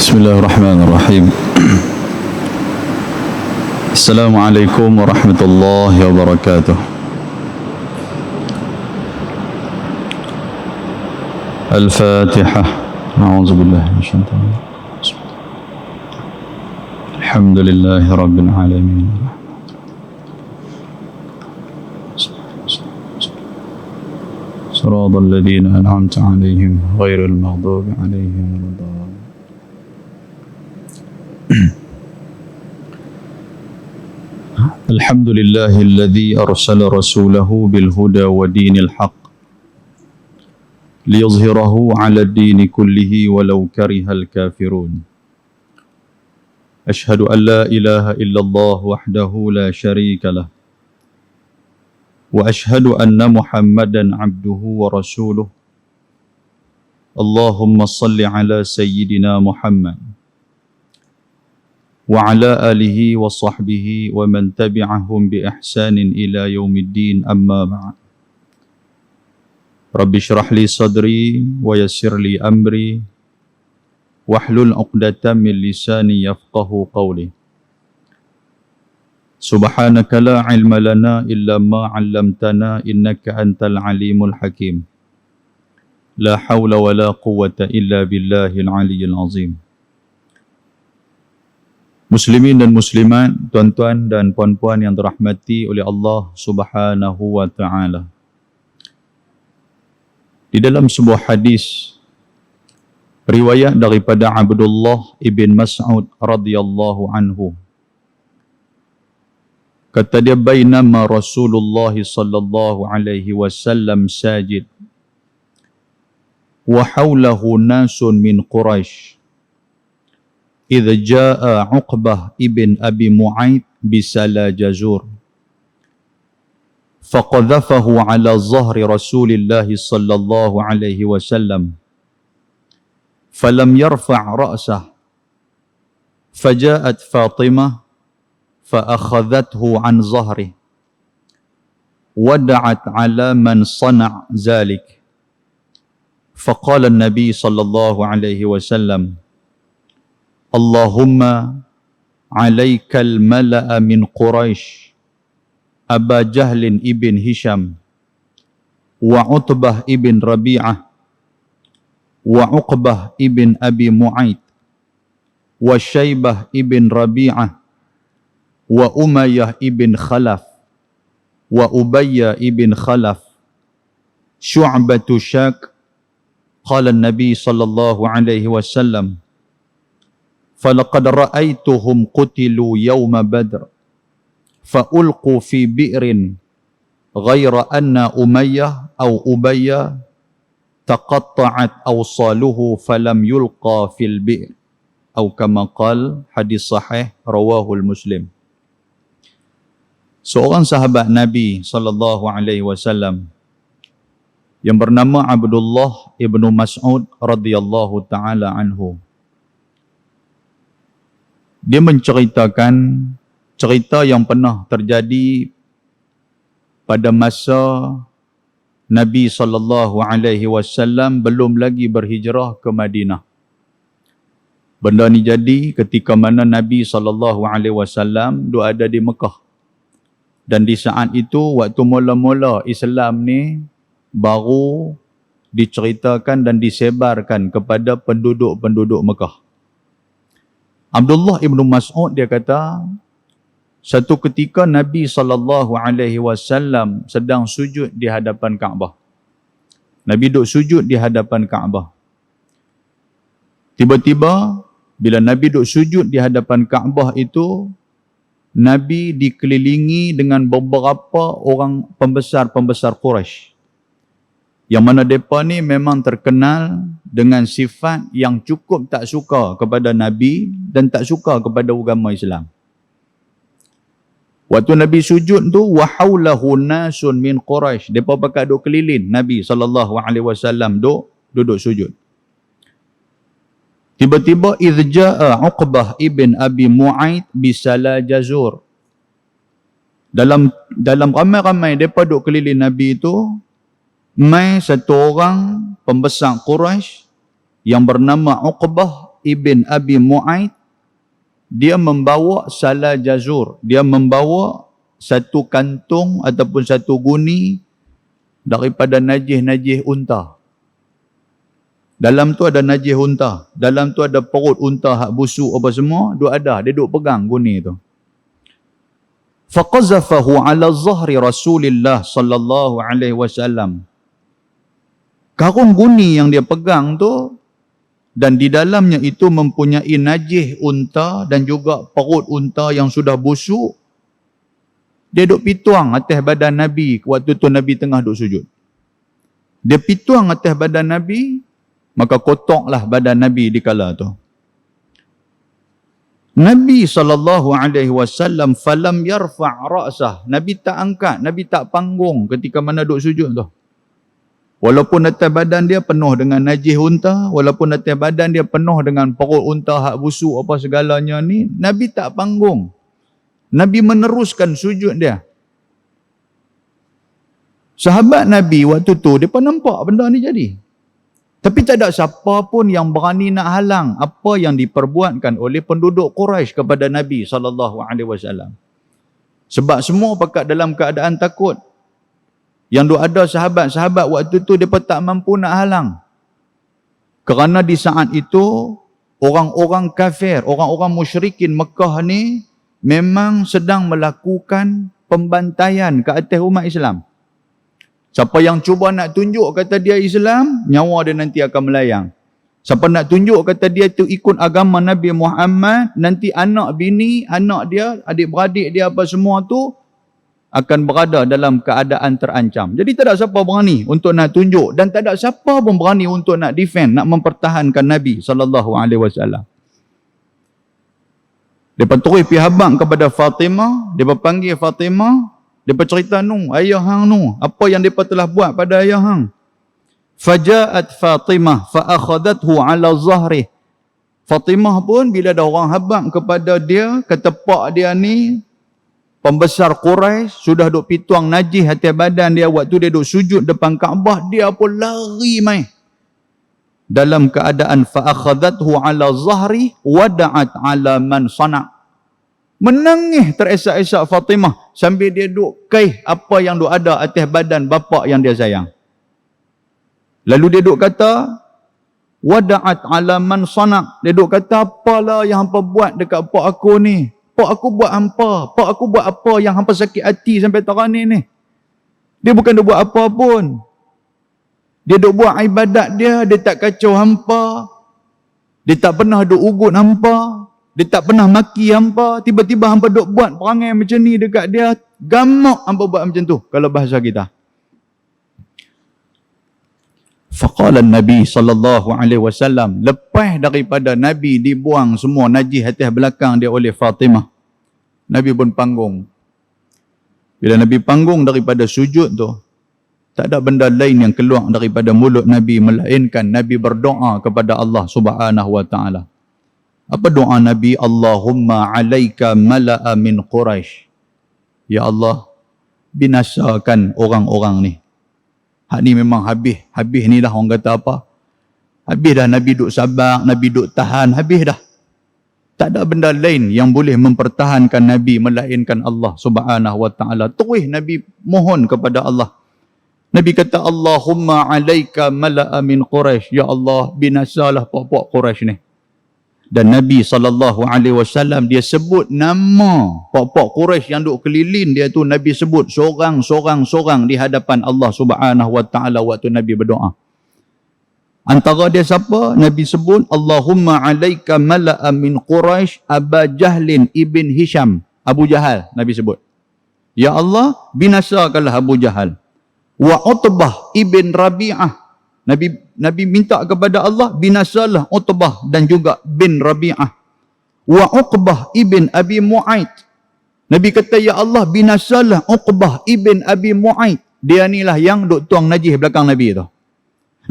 بسم الله الرحمن الرحيم. السلام عليكم ورحمة الله وبركاته. الفاتحة. أعوذ بالله من الشيطان الرجيم. الحمد لله رب العالمين. صراط الذين أنعمت عليهم غير المغضوب عليهم ولا الضالين. الحمد لله الذي أرسل رسوله بالهدى ودين الحق ليظهره على الدين كله ولو كره الكافرون. أشهد أن لا إله إلا الله وحده لا شريك له وأشهد أن محمدا عبده ورسوله. اللهم صل على سيدنا محمد وعلى آله وصحبه ومن تبعهم بإحسان إلى يوم الدين. أما بعد. رب اشرح لي صدري ويسر لي أمري واحلل عقدة من لساني يفقه قولي. سبحانك لا علم لنا إلا ما علمتنا إنك أنت العليم الحكيم. لا حول ولا قوة إلا بالله العلي العظيم. Muslimin dan muslimat, tuan-tuan dan puan-puan yang dirahmati oleh Allah Subhanahu wa taala. Di dalam sebuah hadis riwayat daripada Abdullah ibn Mas'ud radhiyallahu anhu, kata dia, bainama Rasulullah sallallahu alaihi wasallam sajid wa hawlahu nasun min Quraisy idza jaa Uqbah ibn Abi Mu'ayth bisala jazur faqadhafahu ala zahri Rasulillah sallallahu alaihi wasallam falam yarfa' ra'sah faja'at Fatimah fa'akhadhathu an zahri wada'at ala man sana' zalik faqala an-nabi sallallahu alaihi wasallam Allahumma alaikal mala'a min Quraisy Aba Jahlin ibn Hisham wa Utbah ibn Rabi'ah wa Uqbah ibn Abi Mu'ayth wa Syaibah ibn Rabi'ah wa Umayyah ibn Khalaf wa Ubayyah ibn Khalaf Syu'batu Syak. Qala an-nabi sallallahu alaihi wasallam فَلَقَدْ رَأَيْتُهُمْ قُتِلُوا يَوْمَ بَدْرٍ فَأُلْقُوا فِي بِئْرٍ غَيْرَ أَنَّ أُمَيَّةَ أَوْ أُبَيَّةَ تَقَطَّعَتْ أَوْصَالُهُ فَلَمْ يُلْقَى فِي الْبِئْرِ أو كما قال. Hadis sahih rawahul Muslim. Seorang sahabat Nabi sallallahu alaihi wasallam yang bernama Abdullah ibnu Mas'ud radhiyallahu taala anhu, dia menceritakan cerita yang pernah terjadi pada masa Nabi sallallahu alaihi wasallam belum lagi berhijrah ke Madinah. Benda ni jadi ketika mana Nabi sallallahu alaihi wasallam duk ada di Mekah. Dan di saat itu waktu mula-mula Islam ni baru diceritakan dan disebarkan kepada penduduk-penduduk Mekah. Abdullah ibnu Mas'ud dia kata, satu ketika Nabi sallallahu alaihi wasallam sedang sujud di hadapan Kaabah. Nabi duduk sujud di hadapan Kaabah. Tiba-tiba bila Nabi duduk sujud di hadapan Kaabah itu, Nabi dikelilingi dengan beberapa orang pembesar-pembesar Quraisy, yang mana mereka ni memang terkenal dengan sifat yang cukup tak suka kepada Nabi dan tak suka kepada agama Islam. Waktu Nabi sujud tu, wa haulahu nasun min Quraisy, depa pakat duk keliling Nabi sallallahu alaihi wasallam duduk sujud. Tiba-tiba idz jaa Uqbah ibn Abi Mu'ayth bisala jazur. Dalam ramai-ramai depa duk keliling Nabi itu, mai satu orang pembesar Quraisy yang bernama Uqbah ibn Abi Mu'aid, dia membawa salah jazur, dia membawa satu kantung ataupun satu guni daripada najis-najis unta. Dalam tu ada najis unta, dalam tu ada perut unta hak busuk apa semua, dia duk pegang guni tu. Faqazafahu ala zahri Rasulillah sallallahu alaihi wasallam. Karung guni yang dia pegang tu, dan di dalamnya itu mempunyai najis unta dan juga perut unta yang sudah busuk. Dia duk pituang atas badan Nabi waktu tu Nabi tengah duk sujud. Dia pituang atas badan Nabi, maka kotoklah badan Nabi di kala tu. Nabi SAW falam yarfa' ra'sah. Nabi tak angkat, Nabi tak panggung ketika mana duk sujud tu. Walaupun atas badan dia penuh dengan najis unta, walaupun atas badan dia penuh dengan perut unta hak busuk apa segalanya ni, Nabi tak panggung. Nabi meneruskan sujud dia. Sahabat Nabi waktu tu, mereka nampak benda ni jadi. Tapi tak ada siapa pun yang berani nak halang apa yang diperbuatkan oleh penduduk Quraisy kepada Nabi SAW. Sebab semua pakat dalam keadaan takut. Yang duk ada sahabat-sahabat waktu tu, mereka tak mampu nak halang. Kerana di saat itu, orang-orang kafir, orang-orang musyrikin Mekah ni memang sedang melakukan pembantaian ke atas umat Islam. Siapa yang cuba nak tunjuk kata dia Islam, nyawa dia nanti akan melayang. Siapa nak tunjuk kata dia tu ikut agama Nabi Muhammad, nanti anak bini, anak dia, adik-beradik dia apa semua tu akan berada dalam keadaan terancam. Jadi tak ada siapa berani untuk nak tunjuk, dan tak ada siapa pun berani untuk nak defend, nak mempertahankan Nabi SAW. Dia terus pergi habang kepada Fatimah, dia panggil Fatimah, dia cerita ayah hang apa yang dia telah buat pada ayah hang. Faja'at Fatimah fa akhadathu ala zahri. Fatimah pun bila ada orang habang kepada dia, kata pak dia ni pembesar Quraisy, sudah duk pituang najis atas badan dia waktu dia duk sujud depan Kaabah, dia pun lari mai. Dalam keadaan fa akhadathu ala zahri wa da'at ala man sana'. Menangis teresak-esak Fatimah sambil dia duk kaih apa yang duk ada atas badan bapa yang dia sayang. Lalu dia duk kata, wada'at ala man sana'. Dia duk kata, apalah yang hampa buat dekat pak aku ni? Pak aku buat hampa? Pak aku buat apa yang hampa sakit hati sampai terani ni? Dia bukan duk buat apa pun. Dia duk buat ibadat dia tak kacau hampa. Dia tak pernah duk ugut hampa. Dia tak pernah maki hampa. Tiba-tiba hampa duk buat perangai macam ni dekat dia. Gamak hampa buat macam tu, kalau bahasa kita. Faqala Nabi SAW, lepas daripada Nabi dibuang semua najis atas belakang dia oleh Fatimah, Nabi pun panggung. Bila Nabi panggung daripada sujud tu, tak ada benda lain yang keluar daripada mulut Nabi melainkan Nabi berdoa kepada Allah Subhanahu wa taala. Apa doa Nabi? Allahumma alaika mala'a min Quraisy. Ya Allah, binasakan orang-orang ni. Hak ni memang habis. Habis ni dah orang kata apa? Habis dah Nabi duk sabar, Nabi duk tahan, habis dah. Tak ada benda lain yang boleh mempertahankan Nabi melainkan Allah Subhanahu wa taala. Terus Nabi mohon kepada Allah. Nabi kata, Allahumma alaika mala'a min Quraisy. Ya Allah, binasalah puak-puak Quraisy ni. Dan Nabi SAW dia sebut nama puak-puak Quraisy yang duk keliling dia tu, Nabi sebut sorang di hadapan Allah Subhanahu wa taala waktu Nabi berdoa. Antara dia siapa? Nabi sebut, Allahumma alaika mala'a min Quraisy Aba Jahlin ibn Hisham. Abu Jahal Nabi sebut. Ya Allah, binasakanlah Abu Jahal. Wa Utbah ibn Rabi'ah. Nabi minta kepada Allah, binasalah Utbah dan juga bin Rabi'ah. Wa Uqbah ibn Abi Mu'aid. Nabi kata, ya Allah, binasalah Uqbah ibn Abi Mu'aid. Dia inilah yang duk tuang najis belakang Nabi tu.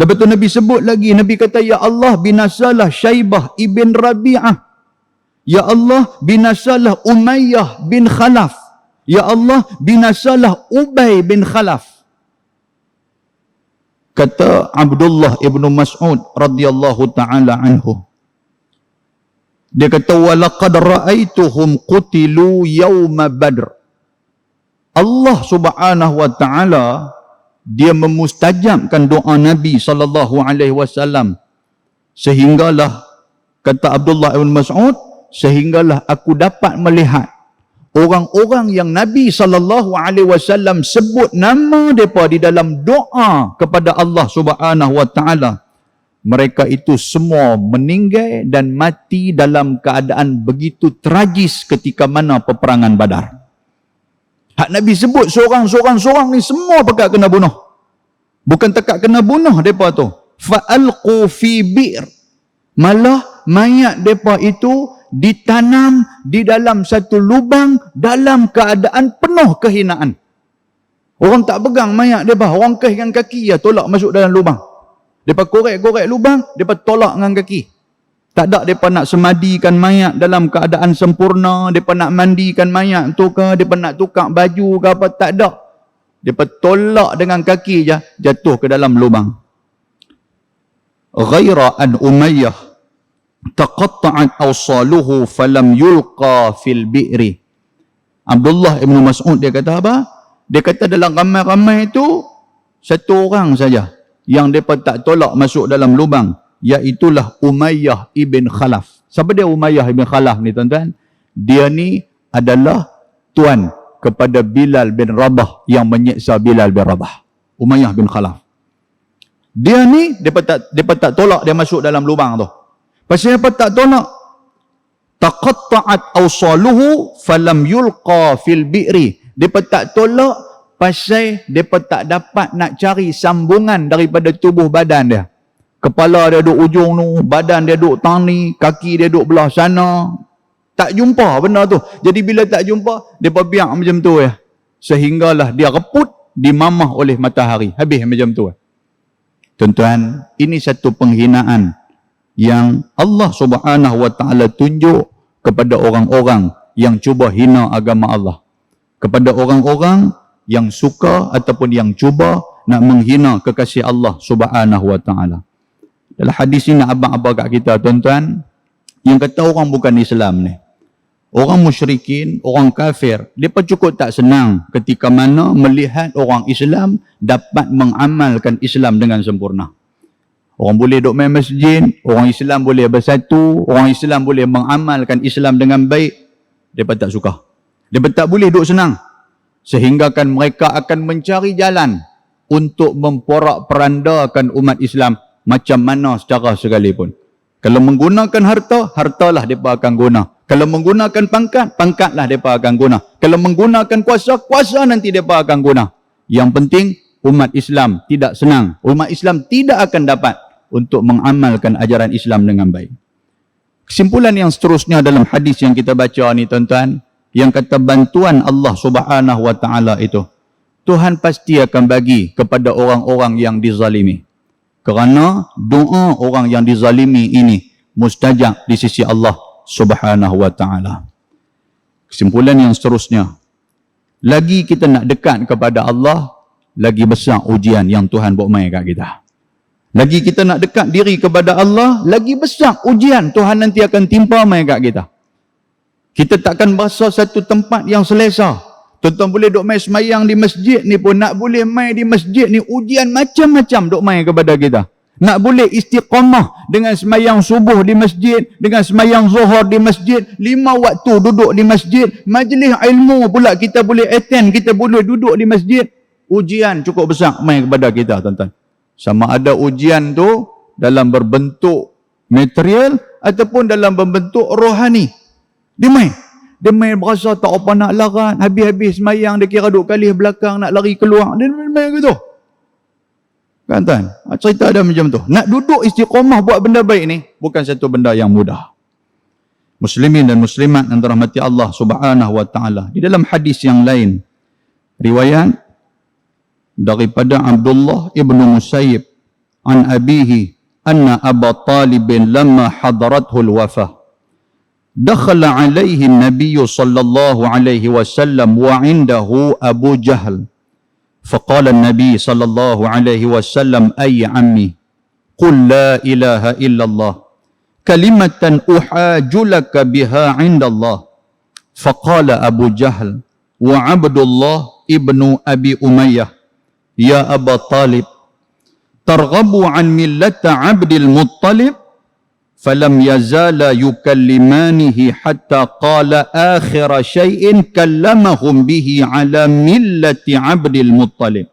Lepas tu Nabi sebut lagi, Nabi kata, ya Allah, binasalah Syaibah ibn Rabi'ah. Ya Allah, binasalah Umayyah bin Khalaf. Ya Allah, binasalah Ubay bin Khalaf. Kata Abdullah ibn Mas'ud radhiyallahu ta'ala anhu, Dia kata, walaqad ra'aituhum qutilu yawma Badr. Allah Subhanahu wa taala dia memustajabkan doa Nabi sallallahu alaihi wasallam, sehinggalah kata Abdullah bin Mas'ud, sehinggalah aku dapat melihat orang-orang yang Nabi sallallahu alaihi wasallam sebut nama mereka di dalam doa kepada Allah Subhanahu wa taala, mereka itu semua meninggal dan mati dalam keadaan begitu tragis ketika mana peperangan Badar. Hak Nabi sebut seorang ni semua pakat kena bunuh. Bukan takat kena bunuh mereka tu. Fa'alqu fi bi'r. Malah mayat mereka itu ditanam di dalam satu lubang dalam keadaan penuh kehinaan. Orang tak pegang mayat mereka. Orang dengan kaki ya tolak masuk dalam lubang. Mereka korek-korek lubang, mereka tolak dengan kaki. Tak ada mereka nak semadikan mayat dalam keadaan sempurna, mereka nak mandikan mayat tu ke, mereka nak tukar baju ke apa, tak ada. Mereka tolak dengan kaki je, jatuh ke dalam lubang. Ghaira an Umayyah taqatta'at awsaluhu falam yulqa fil bi'ri. Abdullah ibn Mas'ud dia kata apa? Dia kata dalam ramai-ramai itu, satu orang saja yang mereka tak tolak masuk dalam lubang, iaitulah Umayyah ibn Khalaf. Siapa dia Umayyah ibn Khalaf ni tuan-tuan? Dia ni adalah tuan kepada Bilal bin Rabah yang menyiksa Bilal bin Rabah. Umayyah bin Khalaf. Dia ni, mereka tak tolak dia masuk dalam lubang tu. Pasal apa tak tolak? Taqatta'at awsaluhu falam yulqa fil bi'ri. Mereka tak tolak pasal mereka tak dapat nak cari sambungan daripada tubuh badan dia. Kepala dia duduk ujung tu, badan dia duduk tang ni, kaki dia duduk belah sana. Tak jumpa benda tu. Jadi bila tak jumpa, dia biar macam tu ya. Sehinggalah dia reput, dimamah oleh matahari. Habis macam tu. Tuan-tuan, ini satu penghinaan yang Allah Subhanahu wa taala tunjuk kepada orang-orang yang cuba hina agama Allah. Kepada orang-orang yang suka ataupun yang cuba nak menghina kekasih Allah Subhanahu wa taala. Dalam hadis ini nak abang-abang kat kita tuan-tuan, yang kata orang bukan Islam ni, orang musyrikin, orang kafir, mereka cukup tak senang ketika mana melihat orang Islam dapat mengamalkan Islam dengan sempurna. Orang boleh duduk main masjid, orang Islam boleh bersatu, orang Islam boleh mengamalkan Islam dengan baik, mereka tak suka. Mereka tak boleh duduk senang. Sehinggakan mereka akan mencari jalan untuk memporak-perandakan umat Islam macam mana secara sekalipun. Kalau menggunakan harta, hartalah mereka akan guna. Kalau menggunakan pangkat, pangkatlah mereka akan guna. Kalau menggunakan kuasa, kuasa nanti mereka akan guna. Yang penting, umat Islam tidak senang. Umat Islam tidak akan dapat untuk mengamalkan ajaran Islam dengan baik. Kesimpulan yang seterusnya dalam hadis yang kita baca ni tuan-tuan, yang kata bantuan Allah Subhanahu wa taala itu, Tuhan pasti akan bagi kepada orang-orang yang dizalimi. Kerana doa orang yang dizalimi ini mustajab di sisi Allah Subhanahu wa taala. Kesimpulan yang seterusnya, lagi kita nak dekat kepada Allah, lagi besar ujian yang Tuhan buat mai kat kita. Lagi kita nak dekat diri kepada Allah, lagi besar ujian Tuhan nanti akan timpa mai kat kita. Kita takkan berasa satu tempat yang selesa. Tuan-tuan boleh duk mai semayang di masjid ni pun, nak boleh mai di masjid ni ujian macam-macam duk mai kepada kita. Nak boleh istiqamah dengan semayang subuh di masjid, dengan semayang zuhur di masjid, 5 waktu duduk di masjid, majlis ilmu pula kita boleh attend, kita boleh duduk di masjid. Ujian cukup besar mai kepada kita tuan-tuan. Sama ada ujian tu dalam berbentuk material ataupun dalam berbentuk rohani. Dia main berasa tak apa nak larat, habis-habis semayang dia kira duk kali belakang nak lari keluar, dia main gitu. Kan tuan? Cerita ada macam tu. Nak duduk istiqamah buat benda baik ni bukan satu benda yang mudah. Muslimin dan muslimat yang dirahmati Allah Subhanahu wa taala. Di dalam hadis yang lain, riwayat daripada Abdullah ibn Musayyib an abihi anna Abu Talib lamma hadarathu al-wafah دخل عليه النبي صلى الله عليه وسلم وعنده أبو جهل فقال النبي صلى الله عليه وسلم أي عمي قل لا إله إلا الله kalimatan uhajulaka biha 'inda Allah. Faqala Abu Jahl wa Abdullah ibnu Abi Umayyah, ya Aba Talib, targhabu an millata Abdil Muttalib? Falam yazala yukallimanihi hatta qala akhira syai'in kallamahum bihi ala millati Abdil Muttalib.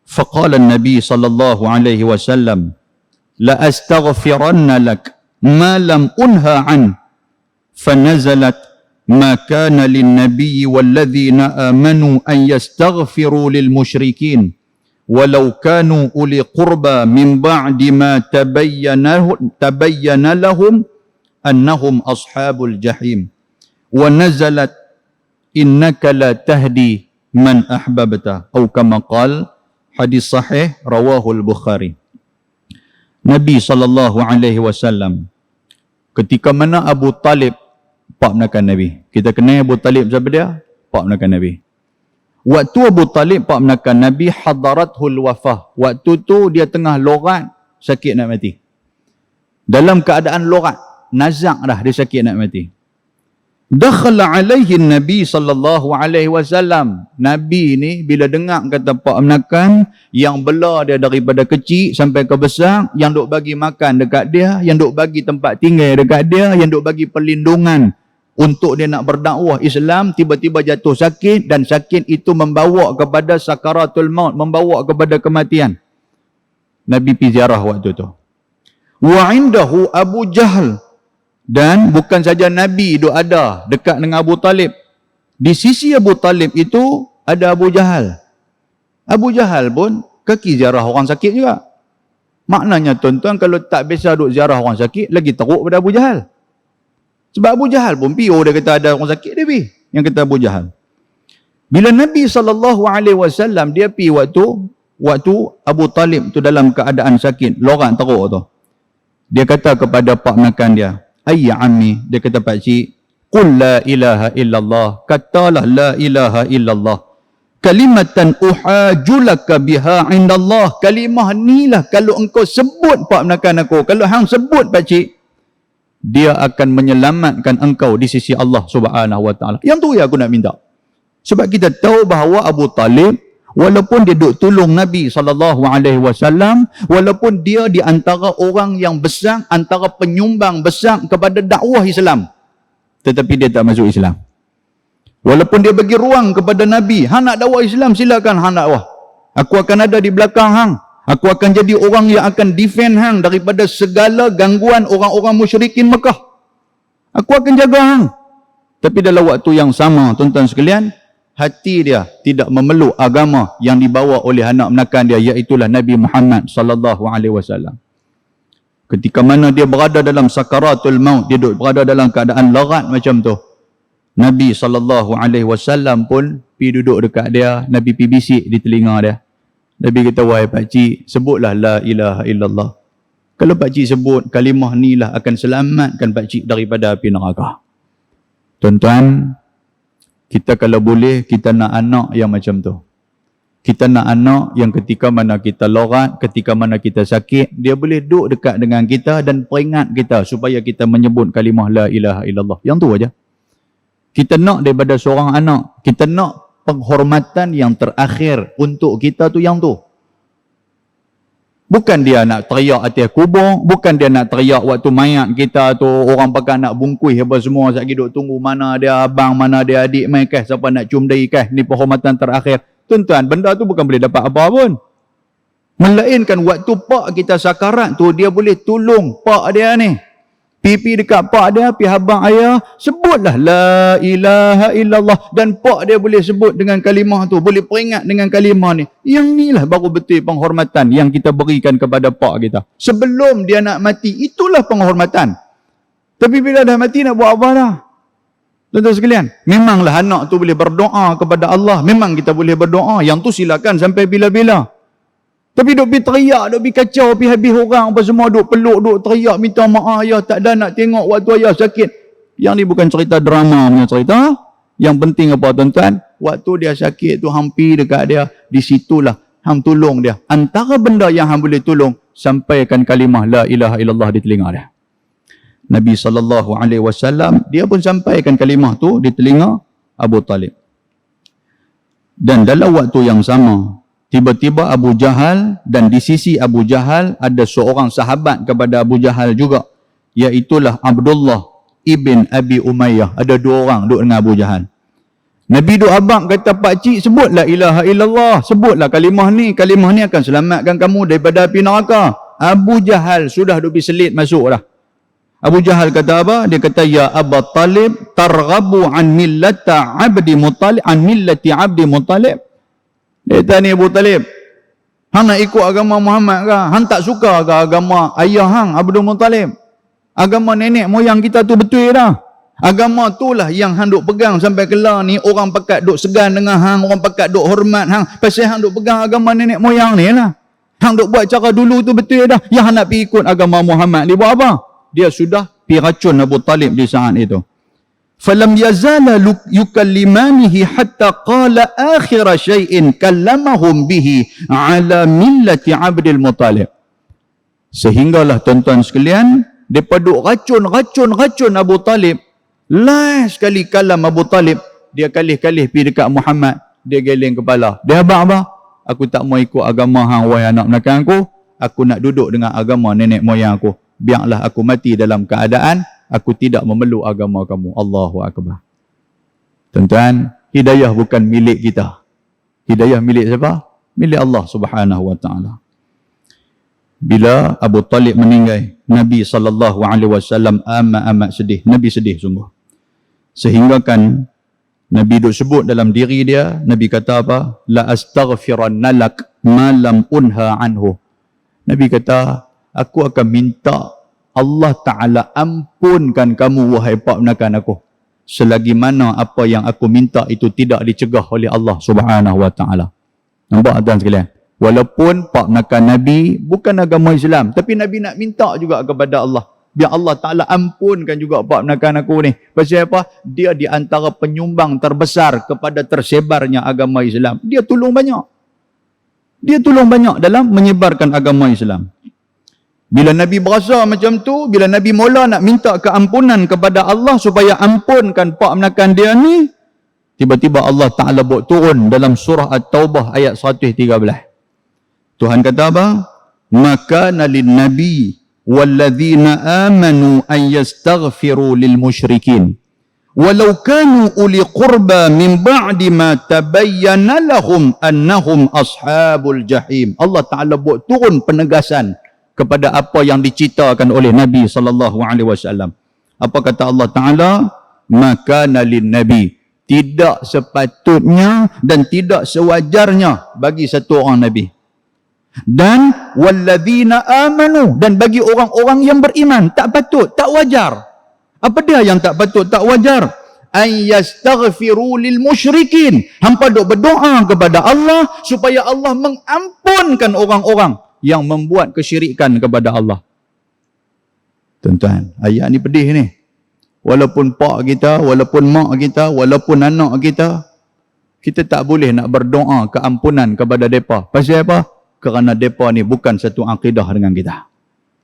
Faqala an-nabi sallallahu alaihi wasallam, la astaghfiranna lak ma lam unha an. Fanazalat ما كان للنبي والذين آمنوا أن يستغفروا للمشركين ولو كانوا أولي قربى من بعد ما تبين لهم أنهم أصحاب الجحيم ونزلت إنك لا تهدي من أحببت أو كما قال. Hadis sahih rawahul Bukhari. Nabi SAW ketika mana Abu Talib pak menakan Nabi. Kita kenal Abu Talib siapa dia? Pak menakan Nabi. Waktu Abu Talib pak menakan Nabi, hadarathul wafah. Waktu tu dia tengah lorat, sakit nak mati. Dalam keadaan lorat, nazak dah dia sakit nak mati. Dakhala alaihi Nabi sallallahu alaihi wasallam. Nabi ni bila dengar kata pak menakan, yang bela dia daripada kecil sampai ke besar, yang duk bagi makan dekat dia, yang duk bagi tempat tinggal dekat dia, yang duk bagi perlindungan untuk dia nak berdakwah Islam, tiba-tiba jatuh sakit, dan sakit itu membawa kepada sakaratul maut, membawa kepada kematian. Nabi pergi ziarah waktu tu. Wa indahu Abu Jahl. Dan bukan saja Nabi duk ada dekat dengan Abu Talib. Di sisi Abu Talib itu ada Abu Jahal. Abu Jahal pun kaki ziarah orang sakit juga. Maknanya tuan-tuan, kalau tak biasa duk ziarah orang sakit, lagi teruk pada Abu Jahal. Sebab Abu Jahal pun pio dia kata ada orang sakit dia pi. Yang kata Abu Jahal. Bila Nabi SAW dia pi waktu Abu Talib tu dalam keadaan sakit, lorat teruk tu. Dia kata kepada pak menakan dia, ayya ammi, dia kata pakcik, qul la ilaha illallah, katalah la ilaha illallah, kalimatan uhajulaka biha indallah. Kalimah ni lah kalau engkau sebut pak menakan aku, kalau hang sebut pakcik, dia akan menyelamatkan engkau di sisi Allah Subhanahu wa taala. Yang tu ya aku nak minta. Sebab kita tahu bahawa Abu Talib walaupun dia duk tolong Nabi SAW, walaupun dia di antara orang yang besar, antara penyumbang besar kepada dakwah Islam, tetapi dia tak masuk Islam. Walaupun dia bagi ruang kepada Nabi, hang nak dakwah Islam silakan hang dakwah. Aku akan ada di belakang hang. Aku akan jadi orang yang akan defend hang daripada segala gangguan orang-orang musyrikin Mekah. Aku akan jaga hang. Tapi dalam waktu yang sama, tuan-tuan sekalian, hati dia tidak memeluk agama yang dibawa oleh anak menakan dia, iaitulah Nabi Muhammad sallallahu alaihi wasallam. Ketika mana dia berada dalam sakaratul maut, dia berada dalam keadaan larat macam tu, Nabi sallallahu alaihi wasallam pun pergi duduk dekat dia, Nabi pergi bisik di telinga dia. Nabi kata, wahai pakcik, sebutlah la ilaha illallah. Kalau pakcik sebut kalimah ni lah akan selamatkan pakcik daripada api neraka. Tuan-tuan, kita kalau boleh, kita nak anak yang macam tu. Kita nak anak yang ketika mana kita lorat, ketika mana kita sakit, dia boleh duduk dekat dengan kita dan peringat kita supaya kita menyebut kalimah la ilaha illallah. Yang tu aja. Kita nak daripada seorang anak, kita nak penghormatan yang terakhir untuk kita tu yang tu. Bukan dia nak teriak atas kubur, bukan dia nak teriak waktu mayat kita tu, orang pakai nak bungkus apa semua, sekali duk tunggu mana dia abang, mana dia adik mai kah, siapa nak cium dahi kah, ni penghormatan terakhir. Tuan-tuan, benda tu bukan boleh dapat apa pun. Melainkan waktu pak kita sakarat tu, dia boleh tolong pak dia ni. Pipi dekat pak dia, pi abang ayah, sebutlah la ilaha illallah, dan pak dia boleh sebut dengan kalimah tu, boleh peringat dengan kalimah ni. Yang ni lah baru betul penghormatan yang kita berikan kepada pak kita. Sebelum dia nak mati, itulah penghormatan. Tapi bila dah mati nak buat apa dah? Tuan-tuan sekalian, memanglah anak tu boleh berdoa kepada Allah, memang kita boleh berdoa, yang tu silakan sampai bila-bila. Tapi duk pergi teriak, duk pergi kacau, pergi habis orang apa semua, duk peluk, duk teriak, minta maaf, ayah tak ada nak tengok waktu ayah sakit. Yang ni bukan cerita drama punya cerita. Yang penting apa tuan-tuan? Waktu dia sakit tu, hampir dekat dia, di situlah hang tolong dia. Antara benda yang hang boleh tolong, sampaikan kalimah la ilaha illallah di telinga dia. Nabi SAW, dia pun sampaikan kalimah tu di telinga Abu Talib. Dan dalam waktu yang sama, tiba-tiba Abu Jahal, dan di sisi Abu Jahal ada seorang sahabat kepada Abu Jahal juga, iaitulah Abdullah ibn Abi Umayyah. Ada dua orang duduk dengan Abu Jahal. Nabi duk abang kata, pakcik sebut la ilaha illallah, sebutlah kalimah ni akan selamatkan kamu daripada api neraka. Abu Jahal sudah duk berselit masuk dah. Abu Jahal kata apa? Dia kata, ya Abu Talib, targhabu an millati abdi Muttalib. Dia kata, ni Abu Talib, hang nak ikut agama Muhammad ke? Hang tak suka ke agama ayah hang, Abdul Muttalib? Agama nenek moyang kita tu betul dah. Agama tu lah yang hang duk pegang sampai kelar ni. Orang pakat duk segan dengan hang, orang pakat duk hormat hang, pasal hang duk pegang agama nenek moyang ni lah. Hang duk buat cara dulu tu betul dah. Yang hang nak pergi ikut agama Muhammad ni buat apa? Dia sudah pergi racun Abu Talib di saat itu. Falam yazala yukallimanihi hatta qala akhir syai'in kallamahum bihi ala millati Abdul Muttalib. Sehinggalah tuan-tuan sekalian, depa duk racun Abu Talib. Last sekali kalam Abu Talib, dia kalih-kalih pergi dekat Muhammad, dia geleng kepala. Dia apa? Aku tak mau ikut agama hang wahai anak menakan aku nak duduk dengan agama nenek moyang aku. Biarlah aku mati dalam keadaan aku tidak memeluk agama kamu. Allahu Akbar. Tuan-tuan, hidayah bukan milik kita. Hidayah milik siapa? Milik Allah Subhanahu wa taala. Bila Abu Talib meninggal, Nabi SAW amat sedih. Nabi sedih sungguh. Sehingga kan Nabi duk sebut dalam diri dia, Nabi kata apa? La astaghfiranna lak ma lam unha anhu. Nabi kata, aku akan minta Allah Ta'ala ampunkan kamu wahai pak menakan aku, selagi mana apa yang aku minta itu tidak dicegah oleh Allah Subhanahu wa Ta'ala. Nampak tuan sekalian? Walaupun pak menakan Nabi bukan agama Islam, tapi Nabi nak minta juga kepada Allah, biar Allah Ta'ala ampunkan juga pak menakan aku ni. Pasal apa? Dia di antara penyumbang terbesar kepada tersebarnya agama Islam. Dia tolong banyak. Dia tolong banyak dalam menyebarkan agama Islam. Bila Nabi berasa macam tu, bila Nabi mula nak minta keampunan kepada Allah supaya ampunkan pak menakan dia ni, tiba-tiba Allah Ta'ala buat turun dalam surah At-Taubah ayat 113. Tuhan kata apa? Maka nalin nabi walladzina amanu an yastaghfiru lil musyrikin walau kanu uli qurba min ba'di ma tabayyana lahum annahum ashabul jahim. Allah Ta'ala buat turun penegasan kepada apa yang diceritakan oleh Nabi SAW. Apa kata Allah Ta'ala? Maka nalin nabi, tidak sepatutnya dan tidak sewajarnya bagi satu orang Nabi, dan walladzina amanu, dan bagi orang-orang yang beriman, tak patut, tak wajar. Apa dia yang tak patut, tak wajar? An yastaghfiru lil musyrikin. Hampa duk berdoa kepada Allah supaya Allah mengampunkan orang-orang yang membuat kesyirikan kepada Allah. Tuan-tuan, ayat ni pedih ni. Walaupun pak kita, walaupun mak kita, walaupun anak kita, kita tak boleh nak berdoa keampunan kepada mereka. Pasal apa? Kerana mereka ni bukan satu akidah dengan kita.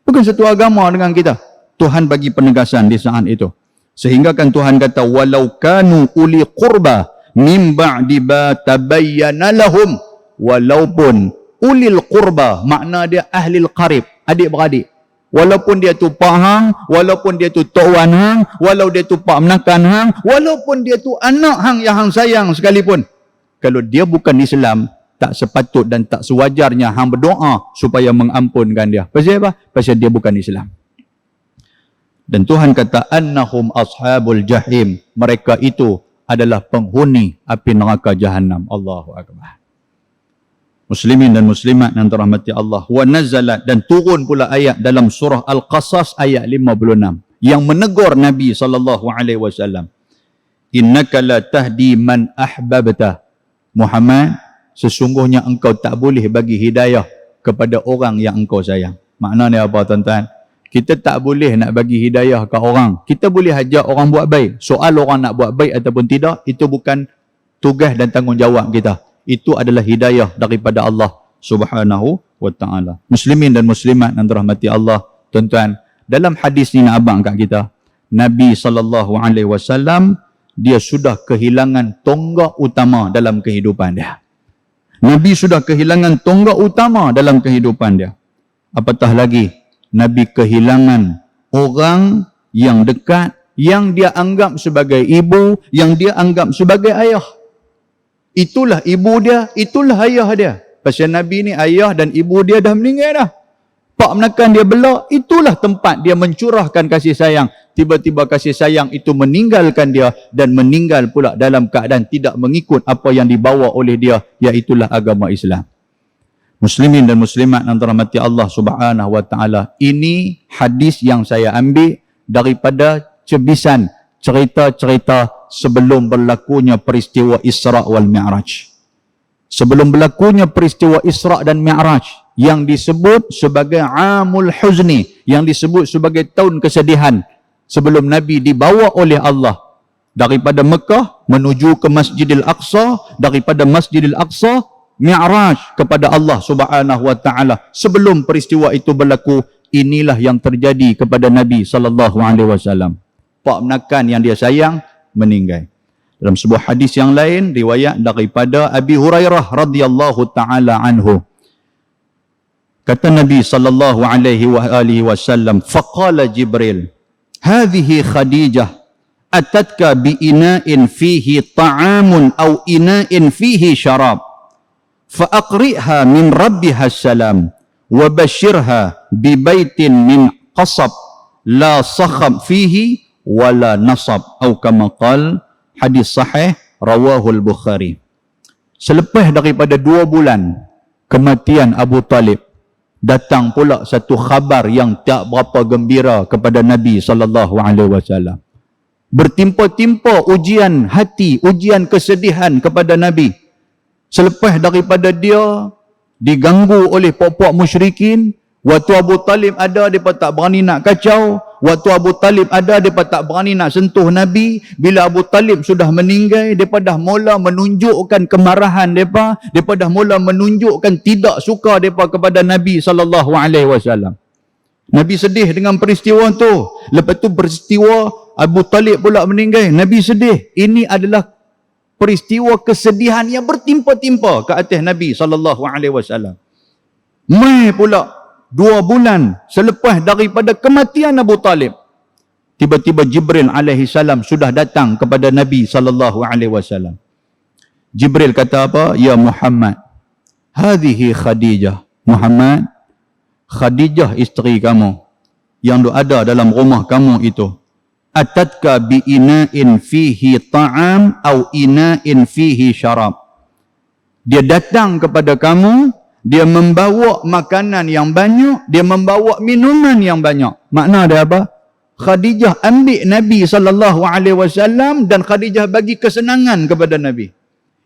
Bukan satu agama dengan kita. Tuhan bagi penegasan di saat itu. Sehingga kan Tuhan kata, walau kanu uli qurba min ba'di ba tabayyana lahum. Walaupun ulil qurba, makna dia ahlil qarib, adik-beradik. Walaupun dia tu pak hang, walaupun dia tu tok wan hang, walau dia tu pak menakan hang, walaupun dia tu anak hang yang hang sayang sekalipun, kalau dia bukan Islam, tak sepatut dan tak sewajarnya hang berdoa supaya mengampunkan dia. Pasal apa? Pasal dia bukan Islam. Dan Tuhan kata, annahum ashabul jahim, mereka itu adalah penghuni api neraka Jahannam. Allahu Akbar. Muslimin dan muslimat yang dirahmati Allah. Wa nazalat, dan turun pula ayat dalam surah Al-Qasas ayat 56 yang menegur Nabi SAW. Innaka la tahdi man ahbabta. Muhammad, sesungguhnya engkau tak boleh bagi hidayah kepada orang yang engkau sayang. Maknanya apa tuan-tuan? Kita tak boleh nak bagi hidayah ke orang. Kita boleh ajak orang buat baik. Soal orang nak buat baik ataupun tidak, itu bukan tugas dan tanggungjawab kita. Itu adalah hidayah daripada Allah Subhanahu wa ta'ala. Muslimin dan muslimat yang dirahmati Allah, tuan-tuan, dalam hadis ni nak abang kat kita, Nabi SAW dia sudah kehilangan tonggak utama dalam kehidupan dia. Nabi sudah kehilangan tonggak utama dalam kehidupan dia. Apatah lagi, Nabi kehilangan orang yang dekat, yang dia anggap sebagai ibu, yang dia anggap sebagai ayah. Itulah ibu dia, itulah ayah dia. Pasal Nabi ni ayah dan ibu dia dah meninggal dah. Pak menekan dia belak, itulah tempat dia mencurahkan kasih sayang. Tiba-tiba kasih sayang itu meninggalkan dia dan meninggal pula dalam keadaan tidak mengikut apa yang dibawa oleh dia, iaitulah agama Islam. Muslimin dan muslimat yang dirahmati Allah Subhanahu wa taala, ini hadis yang saya ambil daripada cebisan cerita-cerita sebelum berlakunya peristiwa Isra' wal Mi'raj. Sebelum berlakunya peristiwa Isra' dan Mi'raj yang disebut sebagai Amul Huzni, yang disebut sebagai tahun kesedihan, sebelum Nabi dibawa oleh Allah daripada Mekah menuju ke Masjidil Aqsa, daripada Masjidil Aqsa Mi'raj kepada Allah Subhanahu wa taala. Sebelum peristiwa itu berlaku, inilah yang terjadi kepada Nabi sallallahu alaihi wasallam. Pak menakan yang dia sayang meninggal. Dalam sebuah hadis yang lain, riwayat daripada Abi Hurairah radhiyallahu taala anhu, kata Nabi sallallahu alaihi wasallam, faqala Jibril, hadhihi Khadijah atatka bi ina'in fihi ta'amun aw ina'in fihi syarab, fa aqri'ha min rabbiha salam wa bashirha bi baitin min qasab la sakhab fihi wala nasab, atau kama qala. Hadis sahih rawahul Bukhari. Selepas daripada 2 bulan kematian Abu Talib, datang pula satu khabar yang tak berapa gembira kepada Nabi SAW. Bertimpa-timpa ujian hati, ujian kesedihan kepada Nabi. Selepas daripada dia diganggu oleh pokok musyrikin, waktu Abu Talib ada, mereka tak berani nak kacau. Waktu Abu Talib ada, mereka tak berani nak sentuh Nabi. Bila Abu Talib sudah meninggal, mereka dah mula menunjukkan kemarahan mereka. Mereka dah mula menunjukkan tidak suka mereka kepada Nabi SAW. Nabi sedih dengan peristiwa tu. Lepas tu peristiwa Abu Talib pula meninggal, Nabi sedih. Ini adalah peristiwa kesedihan yang bertimpa-timpa ke atas Nabi SAW. Mai pula 2 bulan selepas daripada kematian Abu Talib, tiba-tiba Jibril alaihi salam sudah datang kepada Nabi SAW. Jibril kata apa? Ya Muhammad, hadhihi Khadijah. Muhammad, Khadijah isteri kamu yang ada dalam rumah kamu itu, atatka bi ina'in fihi ta'am au ina'in fihi syarab. Dia datang kepada kamu, dia membawa makanan yang banyak, dia membawa minuman yang banyak. Makna dia apa? Khadijah ambil Nabi SAW dan Khadijah bagi kesenangan kepada Nabi.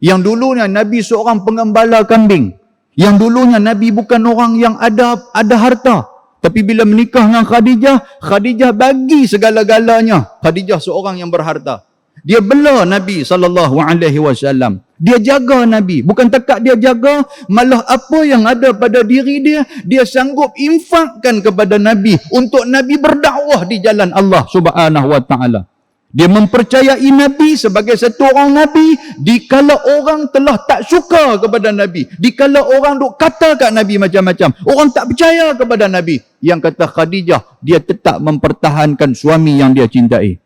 Yang dulunya Nabi seorang pengembala kambing. Yang dulunya Nabi bukan orang yang ada harta. Tapi bila menikah dengan Khadijah, Khadijah bagi segala-galanya. Khadijah seorang yang berharta. Dia bela Nabi SAW. Dia jaga Nabi. Bukan takat dia jaga, malah apa yang ada pada diri dia, dia sanggup infakkan kepada Nabi untuk Nabi berdakwah di jalan Allah Subhanahu wa taala. Dia mempercayai Nabi sebagai satu orang Nabi dikala orang telah tak suka kepada Nabi. Dikala orang duk kata kat Nabi macam-macam. Orang tak percaya kepada Nabi. Yang kata Khadijah, dia tetap mempertahankan suami yang dia cintai.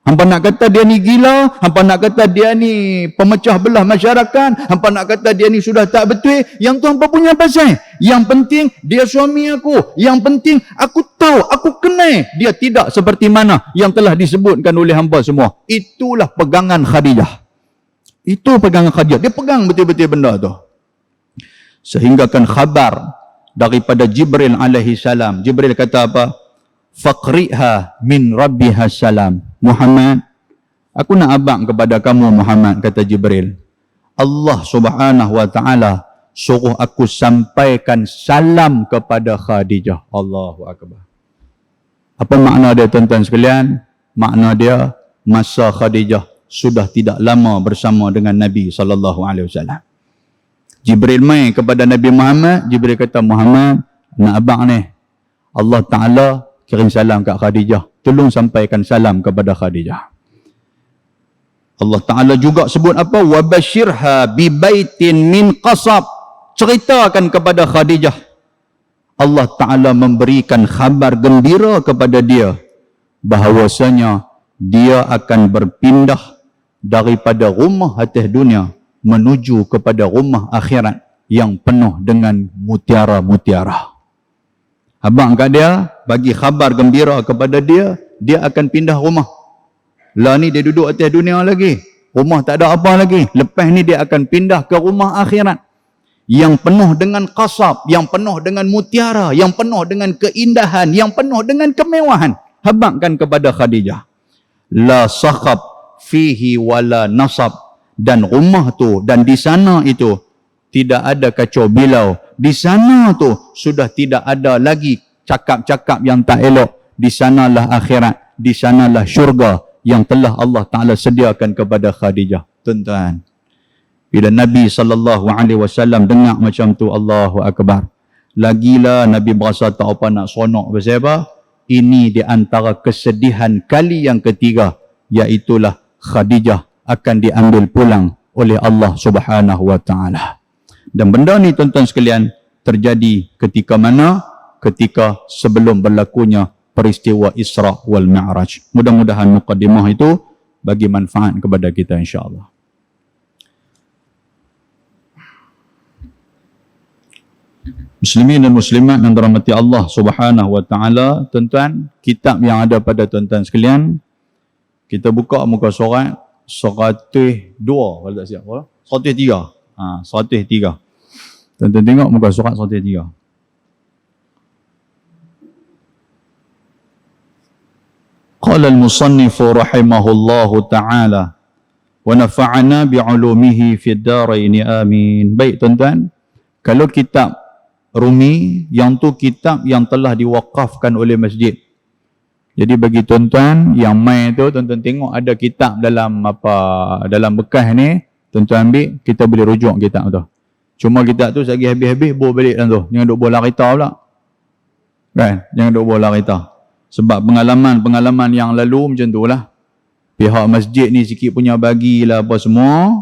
Hampa nak kata dia ni gila, hampa nak kata dia ni pemecah belah masyarakat, hampa nak kata dia ni sudah tak betul, yang tu hampa punya pasal. Yang penting dia suami aku, yang penting aku tahu, aku kenal dia tidak seperti mana yang telah disebutkan oleh hampa semua. Itulah pegangan Khadijah. Itu pegangan Khadijah. Dia pegang betul-betul benda tu. Sehinggakan khabar daripada Jibril alaihi salam. Jibril kata apa? Faqri'ha min rabbiha salam. Muhammad, aku nak abang kepada kamu Muhammad, kata Jibril. Allah Subhanahu wa taala suruh aku sampaikan salam kepada Khadijah. Allahu akbar. Apa makna dia tuan-tuan sekalian? Makna dia masa Khadijah sudah tidak lama bersama dengan Nabi SAW. Jibril mai kepada Nabi Muhammad. Jibril kata, Muhammad, nak abang ni, Allah Ta'ala kirim salam kat Khadijah. Tolong sampaikan salam kepada Khadijah. Allah Ta'ala juga sebut apa? وَبَشِّرْهَا بِبَيْتٍ مِّنْ قَصَبٍ. Ceritakan kepada Khadijah. Allah Ta'ala memberikan khabar gembira kepada dia bahawasanya dia akan berpindah daripada rumah atas dunia menuju kepada rumah akhirat yang penuh dengan mutiara-mutiara. Abang kat dia bagi khabar gembira kepada dia, dia akan pindah rumah. Lah ni dia duduk atas dunia lagi. Rumah tak ada apa lagi. Lepas ni dia akan pindah ke rumah akhirat yang penuh dengan qasab, yang penuh dengan mutiara, yang penuh dengan keindahan, yang penuh dengan kemewahan. Habaqkan kepada Khadijah. La sakhab fihi wala nasab. Dan rumah tu dan di sana itu tidak ada kacau bilau. Di sana tu sudah tidak ada lagi cakap-cakap yang tak elok. Di sanalah akhirat, di sanalah syurga yang telah Allah Ta'ala sediakan kepada Khadijah. Tuan-tuan, bila Nabi SAW dengar macam tu, Allahu Akbar. Lagilah Nabi berasa tak apa nak seronok. Pasal apa? Ini di antara kesedihan kali yang ketiga, iaitulah Khadijah akan diambil pulang oleh Allah Subhanahu Wa Ta'ala. Dan benda ni tuan-tuan sekalian terjadi ketika mana? Ketika sebelum berlakunya peristiwa Isra wal Mi'raj. Mudah-mudahan muqaddimah itu bagi manfaat kepada kita insya-Allah. Muslimin dan muslimat yang dirahmati Allah Subhanahu wa taala, tuan-tuan, kitab yang ada pada tuan-tuan sekalian, kita buka muka surat 102 kalau tak silap apa? 103. 103. Tuan-tuan tengok muka surat 103. Qala al-musannifu rahimahullahu ta'ala wa nafa'ana bi'ulumihi fid darain amin. Baik tuan-tuan, kalau kitab Rumi, yang tu kitab yang telah diwakafkan oleh masjid. Jadi bagi tuan-tuan yang main tu, tuan-tuan tengok ada kitab dalam dalam bekas ni, tuan-tuan ambil, kita boleh rujuk kitab tu. Cuma kitab tu sagi habis-habis bawa balik dalam tu. Jangan duk bola kereta pula. Kan? Jangan duk bola kereta. Sebab pengalaman yang lalu macam tu lah. Pihak masjid ni sikit punya bagilah apa semua.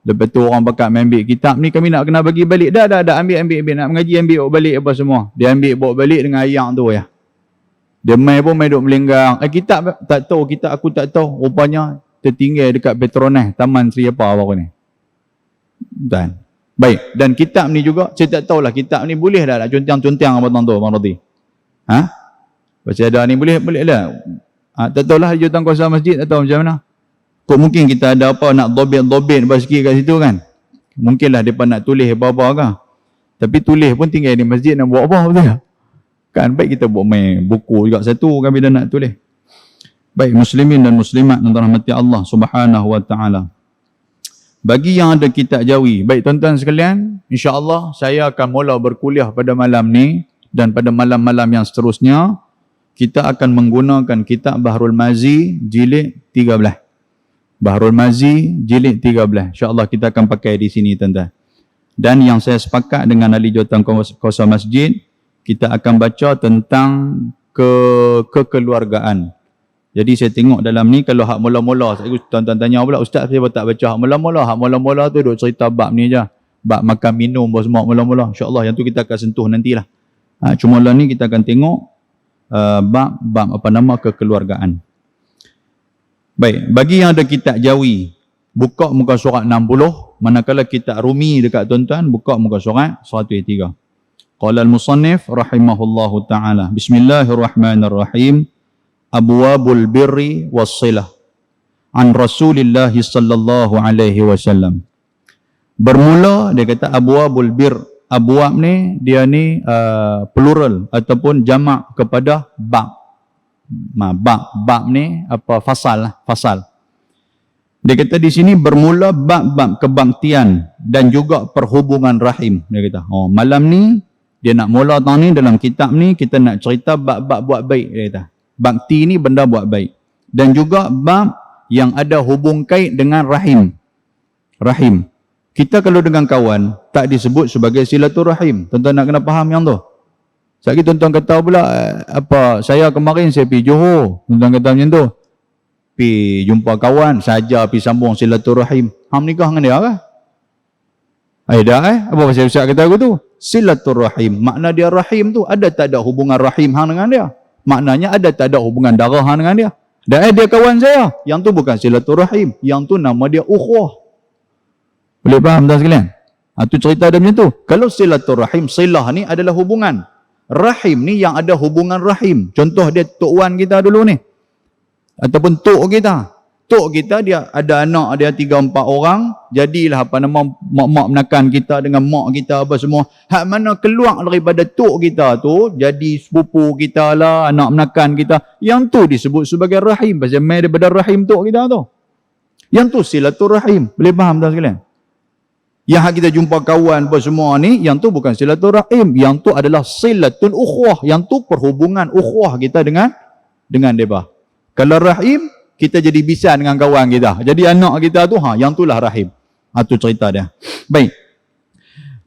Lepas tu orang pakat ambil kitab ni, kami nak kena bagi balik. Dah ambil. Nak mengaji ambil balik apa semua. Dia ambil bawa balik dengan ayam tu ya. Dia main pun main duk melenggang. Kitab tak tahu, kitab aku tak tahu. Rupanya tertinggal dekat Petronas, Taman Sri apa ni. Dan baik, dan kitab ni juga saya tak tahulah kitab ni boleh dah nak contang-contang apa tu Bang Radhi. Baca ada ni boleh lah. Tak tahulah jurutan kuasa masjid atau macam mana. Kok mungkin kita ada apa nak dobit sikit kat situ kan. Mungkinlah depa nak tulis apa-apa ke. Tapi tulis pun tinggal di masjid nak buat apa betul tak? Kan baik kita buat main buku juga satu kami dah nak tulis. Baik muslimin dan muslimat yang dirahmati Allah Subhanahu wa taala. Bagi yang ada kitab Jawi, baik tuan-tuan sekalian, insya-Allah saya akan mula berkuliah pada malam ni dan pada malam-malam yang seterusnya kita akan menggunakan kitab Bahrul Mazi jilid 13. Bahrul Mazi jilid 13. InsyaAllah kita akan pakai di sini tuan-tuan. Dan yang saya sepakat dengan ahli jawatan kuasa masjid, kita akan baca tentang kekeluargaan. Jadi saya tengok dalam ni, kalau hak mula-mula, tuan-tuan tanya pula, Ustaz saya tak baca hak mula-mula. Hak mula-mula tu duk cerita bab ni je. Bab makan minum semua mula-mula. InsyaAllah yang tu kita akan sentuh nantilah. Cuma lah ni kita akan tengok bab kekeluargaan. Baik, bagi yang ada kitab Jawi, buka muka surat 60, manakala kitab Rumi dekat tuan-tuan, buka muka surat 103. Qala al-musannif rahimahullahu ta'ala. Bismillahirrahmanirrahim. Abwabul birri was-silah. An Rasulillah sallallahu alaihi wasallam. Bermula dia kata abwabul bir. Abwab ni dia ni plural ataupun jamak kepada bab. Bab ni apa fasal lah, fasal. Dia kata di sini bermula bab-bab kebaktian dan juga perhubungan rahim. Dia kata, malam ni dia nak mula tahun ni dalam kitab ni kita nak cerita bab-bab buat baik. Dia kata, bakti ni benda buat baik. Dan juga bab yang ada hubung kait dengan rahim. Rahim. Kita kalau dengan kawan tak disebut sebagai silaturahim. Tuan-tuan nak kena faham yang tu. Sekali tuan-tuan kata pula, saya kemarin saya pergi Johor. Tuan-tuan kata macam tu. Pergi jumpa kawan, saja pergi sambung silaturahim. Hang nikah dengan dia kah? Apa pasal Ustaz kata aku tu? Silaturahim. Makna dia rahim tu, ada tak ada hubungan rahim hang dengan dia? Maknanya ada tak ada hubungan darah hang dengan dia? Dan dia kawan saya. Yang tu bukan silaturahim. Yang tu nama dia ukhuwah. Boleh faham tak sekalian? Tu cerita dia macam tu. Kalau silaturahim, silah ni adalah hubungan. Rahim ni yang ada hubungan rahim. Contoh dia Tok Wan kita dulu ni. Ataupun Tok kita. Tok kita dia ada anak dia 3-4 orang. Jadilah mak-mak menakan kita dengan mak kita apa semua. Hak mana keluar daripada Tok kita tu. Jadi sepupu kita lah, anak menakan kita. Yang tu disebut sebagai rahim. Pasal main daripada rahim Tok kita tu. Yang tu silaturahim. Boleh faham tak sekalian? Yang kita jumpa kawan apa semua ni, yang tu bukan silaturahim. Yang tu adalah silatun ukhuwah. Yang tu perhubungan ukhuwah kita dengan mereka. Kalau rahim, kita jadi bisa dengan kawan kita. Jadi anak kita tu, yang itulah rahim. Tu cerita dia. Baik.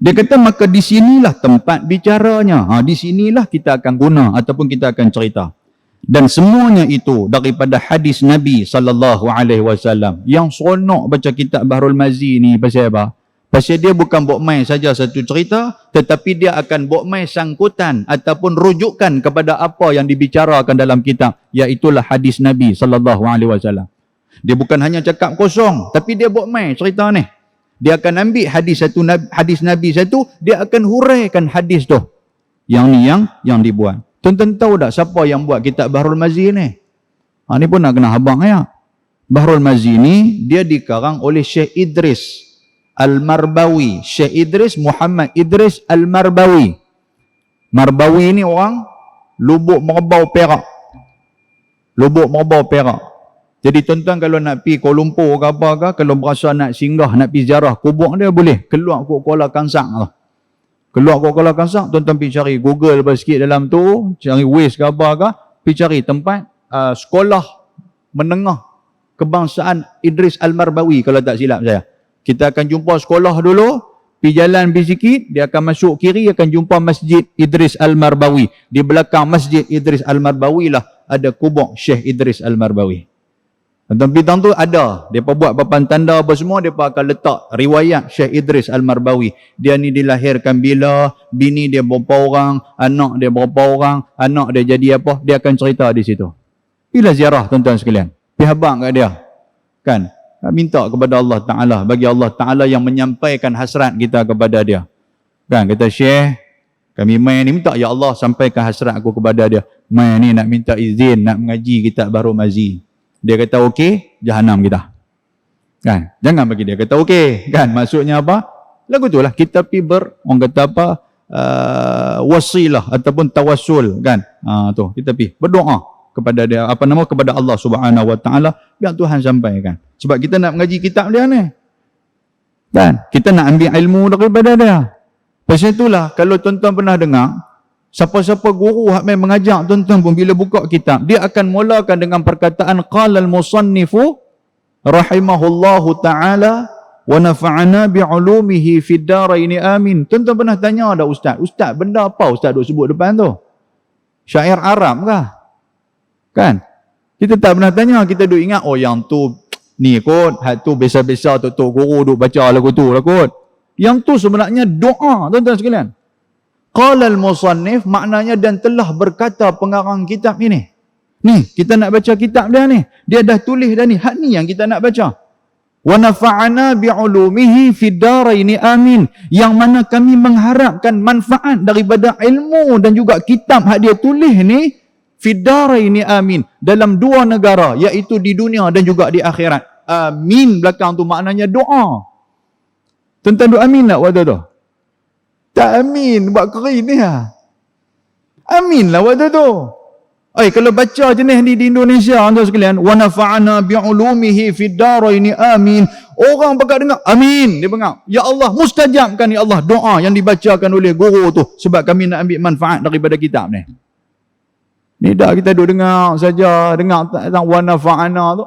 Dia kata, maka di sinilah tempat bicaranya. Di sinilah kita akan guna ataupun kita akan cerita. Dan semuanya itu daripada hadis Nabi SAW. Yang seronok baca kitab Bahrul Mazi ni pasal apa? Pasal dia bukan buat main saja satu cerita, tetapi dia akan buat main sangkutan ataupun rujukan kepada apa yang dibicarakan dalam kitab, iaitulah hadis Nabi SAW. Dia bukan hanya cakap kosong, tapi dia buat main cerita ni. Dia akan ambil hadis Nabi satu, dia akan huraikan hadis tu. Yang ni yang dibuat. Tuan-tuan tahu tak siapa yang buat kitab Bahrul Mazi ni? Ni pun nak kena habang ya. Bahrul Mazi ni dia dikarang oleh Syekh Idris Al-Marbawi. Syekh Idris Muhammad Idris Al-Marbawi. Marbawi ni orang Lubuk Merbau Perak. Lubuk Merbau Perak. Jadi tuan-tuan kalau nak pergi Kuala Lumpur ke apa ke, kalau berasa nak singgah, nak pergi ziarah kubur dia, boleh keluar ke Kuala Kangsang lah. Keluar ke Kuala Kangsang, tuan-tuan pergi cari Google apa sikit dalam tu, cari Waze ke apa ke, pergi cari tempat sekolah menengah kebangsaan Idris Al-Marbawi kalau tak silap saya. Kita akan jumpa sekolah dulu, pergi jalan pergi sikit, dia akan masuk kiri, akan jumpa Masjid Idris Al-Marbawi. Di belakang Masjid Idris Al-Marbawi lah ada kubur Syekh Idris Al-Marbawi. Dan bintang tu ada, mereka buat papan tanda apa semua, mereka akan letak riwayat Syekh Idris Al-Marbawi. Dia ni dilahirkan bila, bini dia berapa orang, anak dia berapa orang, anak dia jadi apa, dia akan cerita di situ. Bila ziarah tuan-tuan sekalian, pergi habang kat dia. Kan? Minta kepada Allah Ta'ala, bagi Allah Ta'ala yang menyampaikan hasrat kita kepada dia. Kan, kata Syekh, kami main ni minta, ya Allah sampaikan hasrat aku kepada dia. Main ni nak minta izin, nak mengaji kitab Bahrul Mazi. Dia kata okey, jahanam kita. Kan, jangan bagi dia kata okey. Kan, maksudnya apa? Lagu tu lah, kita pergi orang kata apa, wasilah ataupun tawassul. Kan, tu, kita pergi berdoa kepada dia, kepada Allah Subhanahu Wa Ta'ala, biar Tuhan sampaikan. Sebab kita nak mengaji kitab dia ni. Kan? Kita nak ambil ilmu daripada dia. Pasal itulah, kalau tuan-tuan pernah dengar, siapa-siapa guru yang main mengajak tuan-tuan pun bila buka kitab, dia akan mulakan dengan perkataan, Qala al-musannifu rahimahullahu ta'ala wa nafa'ana bi'ulumihi fid daraini amin. Tuan-tuan pernah tanya dah Ustaz, Ustaz benda apa Ustaz duk sebut depan tu? Syair Arab kah? Kan? Kita tak pernah tanya, kita duk ingat, oh yang tu ni kot, hak tu biasa-biasa tok guru duk baca lagu tu lah kot. Yang tu sebenarnya doa, tuan-tuan sekalian. Qala al-musannif, maknanya dan telah berkata pengarang kitab ini. Ni, kita nak baca kitab dia ni. Dia dah tulis dah ni. Hak ni yang kita nak baca. Wa nafa'ana bi'ulumihi fid daraini amin. Yang mana kami mengharapkan manfaat daripada ilmu dan juga kitab hak dia tulis ni, fid daraini amin. Dalam dua negara, iaitu di dunia dan juga di akhirat. Amin belakang tu maknanya doa. Tuan-tuan doa amin tak waktu tu? Tak amin, buat kering ni lah. Amin lah waktu tu. Kalau baca jenis ni di Indonesia, tuan sekalian, wa nafa'ana bi'ulumihi fid daraini amin. Orang bakal dengar amin, dia bengak. Ya Allah, mustajabkan ya Allah doa yang dibacakan oleh guru tu, sebab kami nak ambil manfaat daripada kitab ni. Ni dah kita duduk dengar saja, dengar tentang wa nafa'ana tu,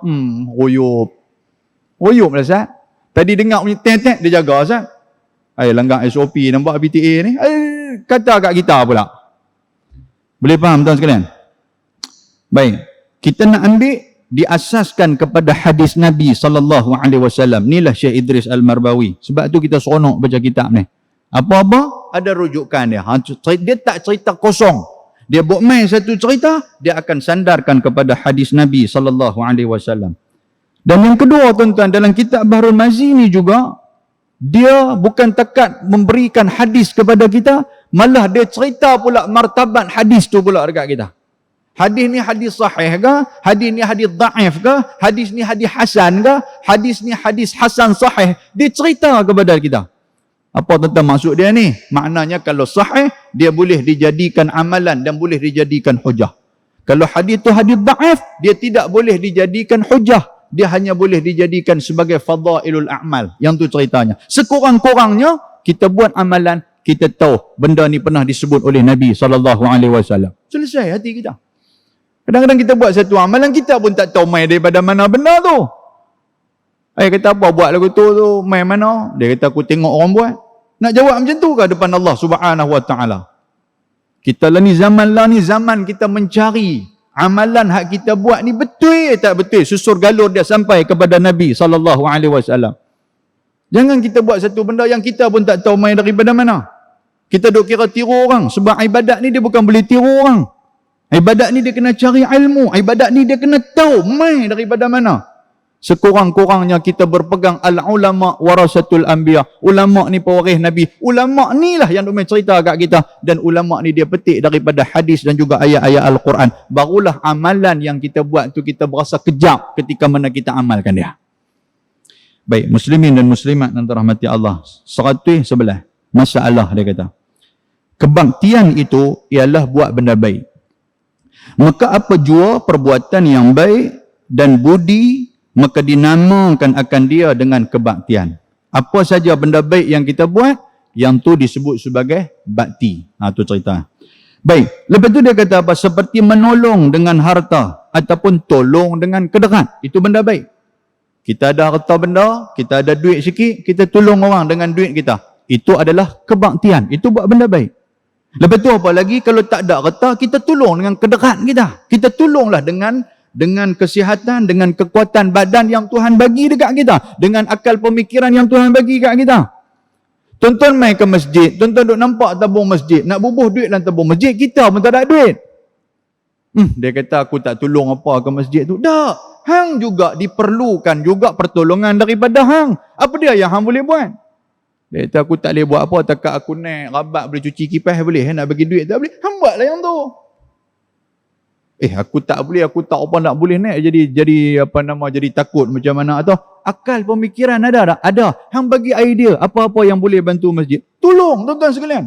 Royup lah Ustaz. Tadi dengar punya tet-tet, dia jaga Ustaz. Langgar SOP nampak PTA ni. Kata kat kita pula. Boleh faham tuan sekalian? Baik, kita nak ambil diasaskan kepada hadis Nabi SAW. Inilah Syekh Idris Al-Marbawi. Sebab tu kita seronok baca kitab ni. Apa-apa ada rujukan dia. Dia tak cerita kosong. Dia buat main satu cerita, dia akan sandarkan kepada hadis Nabi SAW. Dan yang kedua tuan-tuan, dalam kitab Bahrul Mazi ni juga, dia bukan takat memberikan hadis kepada kita, malah dia cerita pula martabat hadis tu pula dekat kita. Hadis ni hadis sahih ke? Hadis ni hadis dhaif ke? Hadis ni hadis hasan ke? Hadis ni hadis hasan sahih. Dia cerita kepada kita. Apa tentang maksud dia ni? Maknanya kalau sahih, dia boleh dijadikan amalan dan boleh dijadikan hujah. Kalau hadis tu hadis dhaif, dia tidak boleh dijadikan hujah. Dia hanya boleh dijadikan sebagai fadailul a'mal. Yang tu ceritanya. Sekurang-kurangnya, kita buat amalan, kita tahu benda ni pernah disebut oleh Nabi SAW. Selesai hati kita. Kadang-kadang kita buat satu amalan, kita pun tak tahu main daripada mana benda tu. Kata apa buat lagu tu main mana? Dia kata aku tengok orang buat. Nak jawab macam tu ke depan Allah Subhanahu Wa Taala? Kita lah ni zaman kita mencari amalan hak kita buat ni betul tak betul. Susur galur dia sampai kepada Nabi SAW. Jangan kita buat satu benda yang kita pun tak tahu main daripada mana. Kita duk kira tiru orang. Sebab ibadat ni dia bukan boleh tiru orang. Ibadat ni dia kena cari ilmu. Ibadat ni dia kena tahu main daripada mana. Sekurang-kurangnya kita berpegang al-ulama warasatul anbiya. Ulama ni pewaris Nabi. Ulama ni lah yang duk cerita kat kita. Dan ulama ni dia petik daripada hadis dan juga ayat-ayat Al-Quran. Barulah amalan yang kita buat tu kita berasa kejap ketika mana kita amalkan dia. Baik, muslimin dan muslimat yang dirahmati Allah. 111 masalah dia kata. Kebaktian itu ialah buat benda baik. Maka apa jua perbuatan yang baik dan budi, maka dinamakan akan dia dengan kebaktian. Apa saja benda baik yang kita buat, yang tu disebut sebagai bakti. Tu cerita. Baik, lepas tu dia kata apa? Seperti menolong dengan harta ataupun tolong dengan kederat. Itu benda baik. Kita ada harta benda, kita ada duit sikit, kita tolong orang dengan duit kita. Itu adalah kebaktian. Itu buat benda baik. Lepas tu apa lagi? Kalau tak ada harta, kita tolong dengan kederat kita. Kita tolonglah dengan kesihatan, dengan kekuatan badan yang Tuhan bagi dekat kita. Dengan akal pemikiran yang Tuhan bagi dekat kita. Tuan-tuan main ke masjid, tuan-tuan duk nampak tabung masjid, nak bubuh duit dalam tabung masjid, kita pun tak ada duit. Dia kata aku tak tolong apa ke masjid tu. Tak. Hang juga diperlukan juga pertolongan daripada hang. Apa dia yang hang boleh buat? Dia kata aku tak boleh buat apa, takat aku naik rabat boleh cuci kipas boleh, nak bagi duit tak boleh. Hang buatlah yang tu. Aku tak boleh, aku tak apa nak boleh naik jadi takut macam mana atau akal pemikiran ada tak? Ada. Hang bagi idea apa-apa yang boleh bantu masjid. Tolong tuan-tuan sekalian.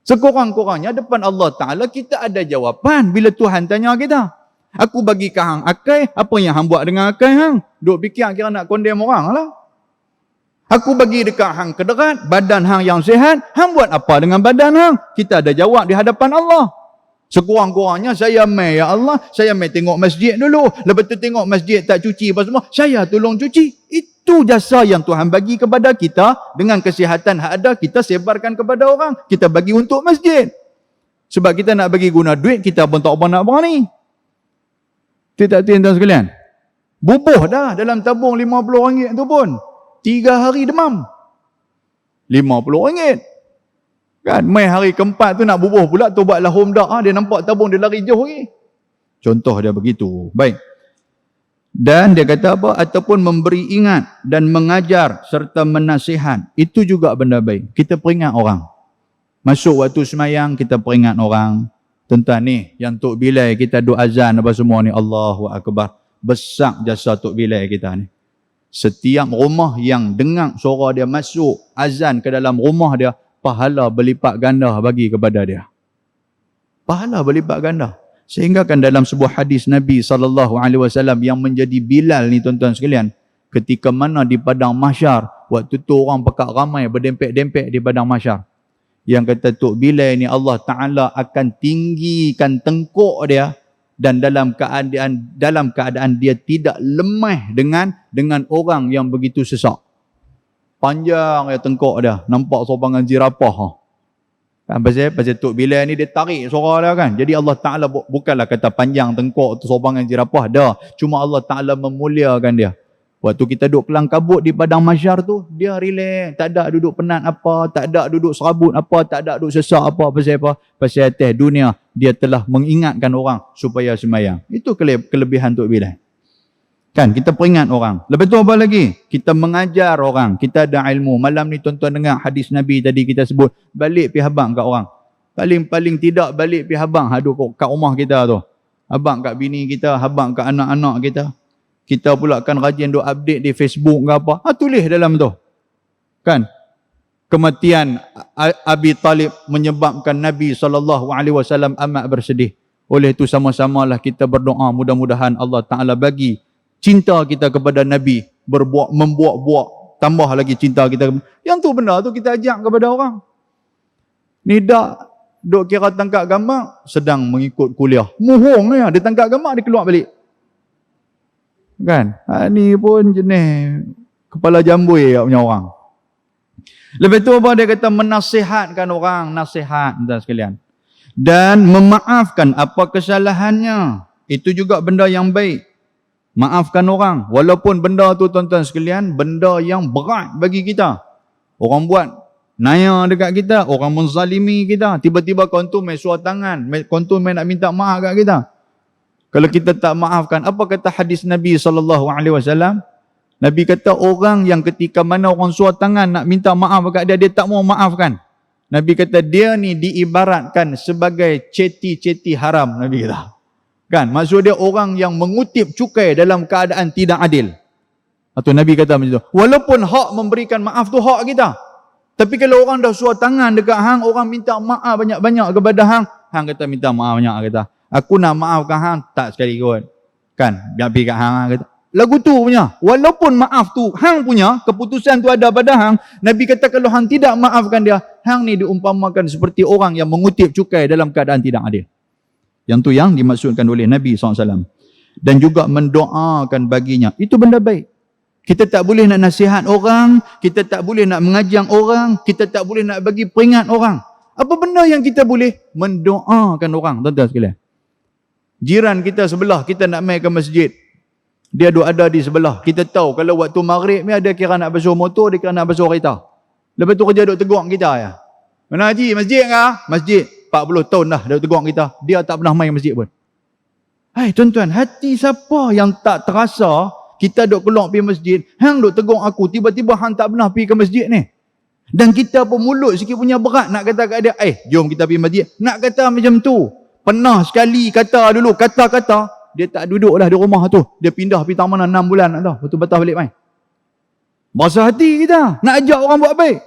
Sekurang-kurangnya depan Allah Ta'ala kita ada jawapan bila Tuhan tanya kita. Aku bagi ke hang akal, apa yang hang buat dengan akal hang? Duk fikir kira nak condemn orang lah. Aku bagi dekat hang kederat, badan hang yang sihat, hang buat apa dengan badan hang? Kita ada jawab di hadapan Allah. Sekurang-kurangnya saya mai, ya Allah, saya mai tengok masjid dulu. Lepas tu tengok masjid tak cuci apa semua, saya tolong cuci. Itu jasa yang Tuhan bagi kepada kita. Dengan kesihatan hak ada, kita sebarkan kepada orang. Kita bagi untuk masjid. Sebab kita nak bagi guna duit, kita pun tak apa nak berani. Tidak tuan sekalian. Bubuh dah dalam tabung RM50 tu pun. 3 hari demam. RM50. Kan, mai hari keempat tu nak bubuh pula, tu buatlah home dak. Dia nampak tabung dia lari jauh lagi. Contoh dia begitu. Baik. Dan dia kata apa? Ataupun memberi ingat dan mengajar serta menasihat. Itu juga benda baik. Kita peringat orang. Masuk waktu semayang, kita peringat orang. Tuan-tuan ni, yang Tok Bilal kita duk azan apa semua ni. Allahu Akbar. Besar jasa Tok Bilal kita ni. Setiap rumah yang dengar suara dia masuk azan ke dalam rumah dia, pahala berlipat ganda bagi kepada dia. Pahala berlipat ganda. Sehingga kan dalam sebuah hadis Nabi SAW yang menjadi Bilal ni tuan-tuan sekalian, ketika mana di padang mahsyar, waktu tu orang pekat ramai berdempek-dempek di padang mahsyar. Yang kata Tok Bilal ni Allah Ta'ala akan tinggikan tengkuk dia, dan dalam keadaan dia tidak lemah dengan orang yang begitu sesak. Panjang ya tengkuk dia, nampak sopangan jirapah. Kan pasal Tok Bilal ni dia tarik suara dia kan. Jadi Allah Ta'ala bukanlah kata panjang tengkok tu sobangan jirapah dah. Cuma Allah Ta'ala memuliakan dia. Waktu kita duduk kelang kabut di padang mahsyar tu, dia relax, tak ada duduk penat apa, tak ada duduk serabut apa, tak ada duduk sesak apa, pasal apa? Pasal atas dunia dia telah mengingatkan orang supaya sembahyang. Itu kelebihan Tok Bilal. Kan kita peringat orang. Lepas tu apa lagi? Kita mengajar orang. Kita ada ilmu. Malam ni tuan-tuan dengar hadis Nabi tadi kita sebut. Balik pi habang kat orang. Paling tidak balik pi habang. Haduk kat rumah kita tu. Habang kat bini kita. Habang kat anak-anak kita. Kita pula kan rajin duk update di Facebook ke apa. Tulis dalam tu. Kan? Kematian Abi Talib menyebabkan Nabi SAW amat bersedih. Oleh itu sama-samalah kita berdoa. Mudah-mudahan Allah Ta'ala bagi cinta kita kepada Nabi membuat-buat tambah lagi cinta kita. Yang tu benda tu kita ajak kepada orang. Ni dak duk kira tangkap gambar sedang mengikut kuliah. Muhung dia tangkap gambar dia keluar balik. Kan? Ni pun jenis kepala jambui punya orang. Lepas tu apa dia kata menasihatkan orang, nasihat tuan sekalian. Dan memaafkan apa kesalahannya. Itu juga benda yang baik. Maafkan orang. Walaupun benda tu tuan-tuan sekalian, benda yang berat bagi kita. Orang buat naya dekat kita, orang menzalimi kita. Tiba-tiba kawan tu main suar tangan, kawan tu main nak minta maaf kat kita. Kalau kita tak maafkan, apa kata hadis Nabi SAW? Nabi kata orang yang ketika mana orang suar tangan nak minta maaf kat dia, dia tak mau maafkan. Nabi kata dia ni diibaratkan sebagai ceti-ceti haram. Nabi kata. Kan? Maksud dia orang yang mengutip cukai dalam keadaan tidak adil. Atau Nabi kata macam tu. Walaupun hak memberikan maaf tu hak kita. Tapi kalau orang dah suar tangan dekat hang, orang minta maaf banyak-banyak kepada hang, hang kata minta maaf banyak kata. Aku nak maafkan hang tak sekali kot. Kan? Biar pergi kat hang kata. Lagu tu punya. Walaupun maaf tu hang punya, keputusan tu ada pada hang, Nabi kata kalau hang tidak maafkan dia, hang ni diumpamakan seperti orang yang mengutip cukai dalam keadaan tidak adil. Yang tu yang dimaksudkan oleh Nabi SAW. Dan juga mendoakan baginya. Itu benda baik. Kita tak boleh nak nasihat orang. Kita tak boleh nak mengajang orang. Kita tak boleh nak bagi peringat orang. Apa benda yang kita boleh? Mendoakan orang. Tuan-tuan sekalian. Jiran kita sebelah, kita nak main ke masjid. Dia duk ada di sebelah. Kita tahu kalau waktu maghrib ni ada kira nak basuh motor, dia kira nak basuh kereta. Lepas tu kerja duk tegur kita ya. Mana Haji? Masjid ke? Masjid. 40 tahun dah dia tegur kita. Dia tak pernah main masjid pun. Hai tuan-tuan, hati siapa yang tak terasa kita duk keluar pergi masjid, hang duk tegur aku, tiba-tiba hang tak pernah pergi ke masjid ni. Dan kita pun mulut sikit punya berat nak kata kat dia, jom kita pergi masjid. Nak kata macam tu. Pernah sekali kata dulu, kata-kata, dia tak duduk dah di rumah tu. Dia pindah pergi taman 6 bulan nak tahu. Lepas tu batal balik main. Berasa hati kita. Nak ajak orang buat baik.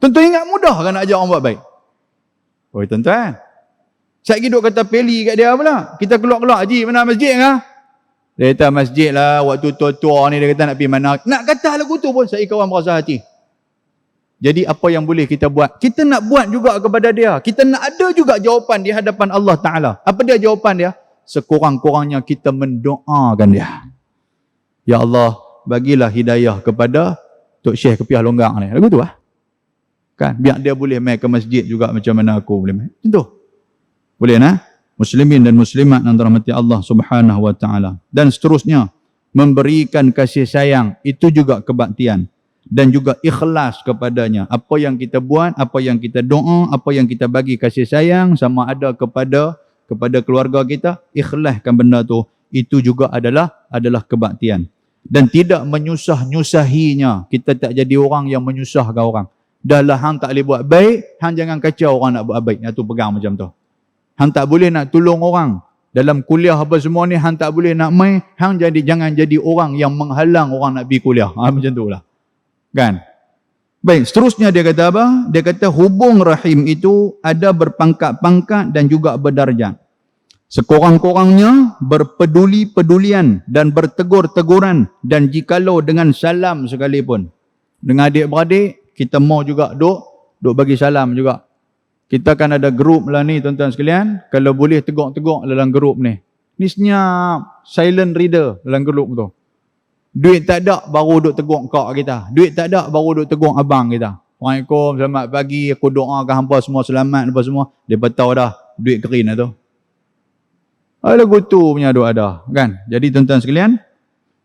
Tentu ingat mudah kan nak ajak orang buat baik. Oh tuan-tuan. Saya duduk kata peli kat dia pula. Kita keluar-keluar, Haji, mana masjid ke? Dia kata masjid lah, waktu tua-tua ni dia kata nak pergi mana. Nak kata lagu tu pun saya kawan berasa hati. Jadi apa yang boleh kita buat? Kita nak buat juga kepada dia. Kita nak ada juga jawapan di hadapan Allah Ta'ala. Apa dia jawapan dia? Sekurang-kurangnya kita mendoakan dia. Ya Allah, bagilah hidayah kepada Tok Syekh Kepiah Longgang ni. Lagu tu lah. Kan? Biar dia boleh main ke masjid juga macam mana aku boleh main. Tentu. Boleh nah? Muslimin dan muslimat yang dirahmati Allah Subhanahu wa taala. Dan seterusnya, memberikan kasih sayang itu juga kebaktian dan juga ikhlas kepadanya. Apa yang kita buat, apa yang kita doa, apa yang kita bagi kasih sayang sama ada kepada keluarga kita, ikhlaskan benda tu, itu juga adalah kebaktian. Dan tidak menyusah-nyusahinya. Kita tak jadi orang yang menyusahkan orang. Dahlah hang tak boleh buat baik, hang jangan kacau orang nak buat baik. Yang tu pegang macam tu. Hang tak boleh nak tolong orang. Dalam kuliah apa semua ni, hang tak boleh nak main. Hang jangan jadi orang yang menghalang orang nak pergi kuliah. Macam tu lah. Kan? Baik, seterusnya dia kata apa? Dia kata hubung rahim itu ada berpangkat-pangkat dan juga berdarjat. Sekurang-kurangnya berpeduli-pedulian dan bertegur-teguran. Dan jikalau dengan salam sekalipun. Dengan adik-beradik, kita mau juga duk bagi salam juga. Kita kan ada grup lah ni tuan-tuan sekalian. Kalau boleh tegur-tegur dalam grup ni. Ni senyap silent reader dalam grup tu. Duit tak ada baru duk tegur kak kita. Duit tak ada baru duk tegur abang kita. Assalamualaikum, selamat pagi, aku doakan hampa semua selamat apa semua. Dia tahu dah duit kering dah tu. Ada gutu punya doa dah, kan? Jadi tuan-tuan sekalian,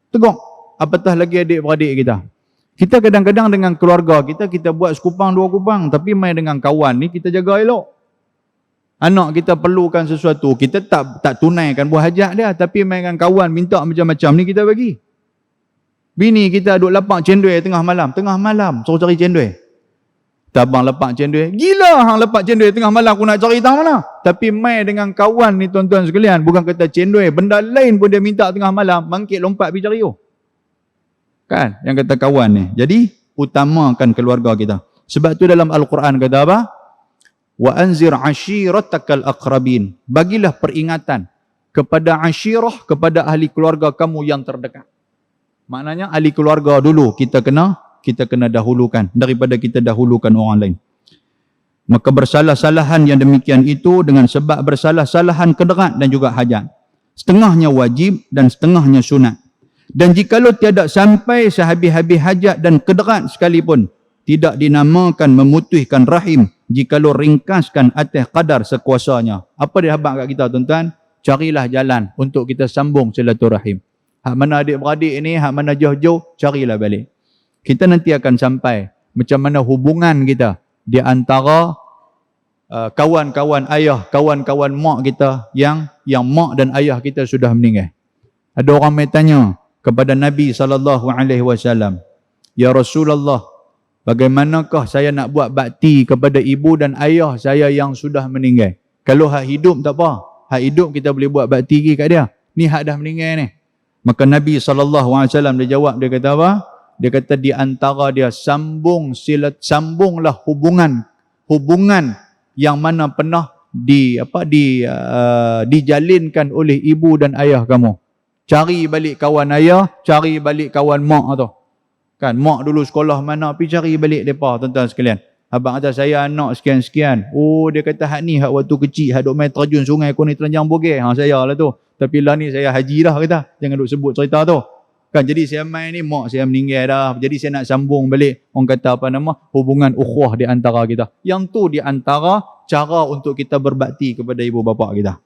tengok apatah lagi adik-beradik kita. Kita kadang-kadang dengan keluarga kita, kita buat sekupang dua kupang, tapi main dengan kawan ni kita jaga elok. Anak kita perlukan sesuatu, kita tak tunaikan buah hajat dia, tapi main dengan kawan minta macam-macam ni kita bagi. Bini kita duduk lapak cendol tengah malam suruh cari cendol. Tabang lapak cendol, gila hang lapak cendol tengah malam, aku nak cari tang mana. Tapi main dengan kawan ni tuan-tuan sekalian, bukan kata cendol, benda lain pun dia minta tengah malam, mangkit lompat pergi cari tu. Kan, yang kata kawan ni. Jadi utamakan keluarga kita. Sebab tu dalam Al-Quran kata apa? Wa anzir ashiratakal aqrabin. Bagilah peringatan kepada ashirah, kepada ahli keluarga kamu yang terdekat. Maknanya ahli keluarga dulu kita kena dahulukan daripada kita dahulukan orang lain. Maka bersalah-salahan yang demikian itu dengan sebab bersalah-salahan kederat dan juga hajat. Setengahnya wajib dan setengahnya sunat. Dan jikalau tiada sampai sehabis-habis hajat dan kederat sekalipun, tidak dinamakan memutuskan rahim jikalau ringkaskan atas kadar sekuasanya. Apa dia habaq kat kita tuan-tuan? Carilah jalan untuk kita sambung silaturahim. Hak mana adik-beradik ni, hak mana jauh-jauh, carilah balik. Kita nanti akan sampai macam mana hubungan kita di antara kawan-kawan ayah, kawan-kawan mak kita yang mak dan ayah kita sudah meninggal. Ada orang mai tanya kepada Nabi SAW, ya Rasulullah, bagaimanakah saya nak buat bakti kepada ibu dan ayah saya yang sudah meninggal? Kalau hak hidup tak apa, hak hidup kita boleh buat bakti lagi kat dia. Ni hak dah meninggal ni. Maka Nabi SAW dia jawab, dia kata apa? Dia kata di antara dia sambunglah hubungan yang mana pernah dijalinkan oleh ibu dan ayah kamu. Cari balik kawan ayah, cari balik kawan mak tu. Kan mak dulu sekolah mana, pergi cari balik depa tuan-tuan sekalian. Abang kata saya anak sekian-sekian. Oh, dia kata hak ni hak waktu kecil hak duk main terjun sungai aku ni telanjang bogel. Saya lah tu. Tapi lah ni saya haji dah kata. Jangan duk sebut cerita tu. Kan jadi saya main ni mak saya meninggal dah. Jadi saya nak sambung balik orang kata apa nama? Hubungan ukhuwah di antara kita. Yang tu di antara cara untuk kita berbakti kepada ibu bapa kita.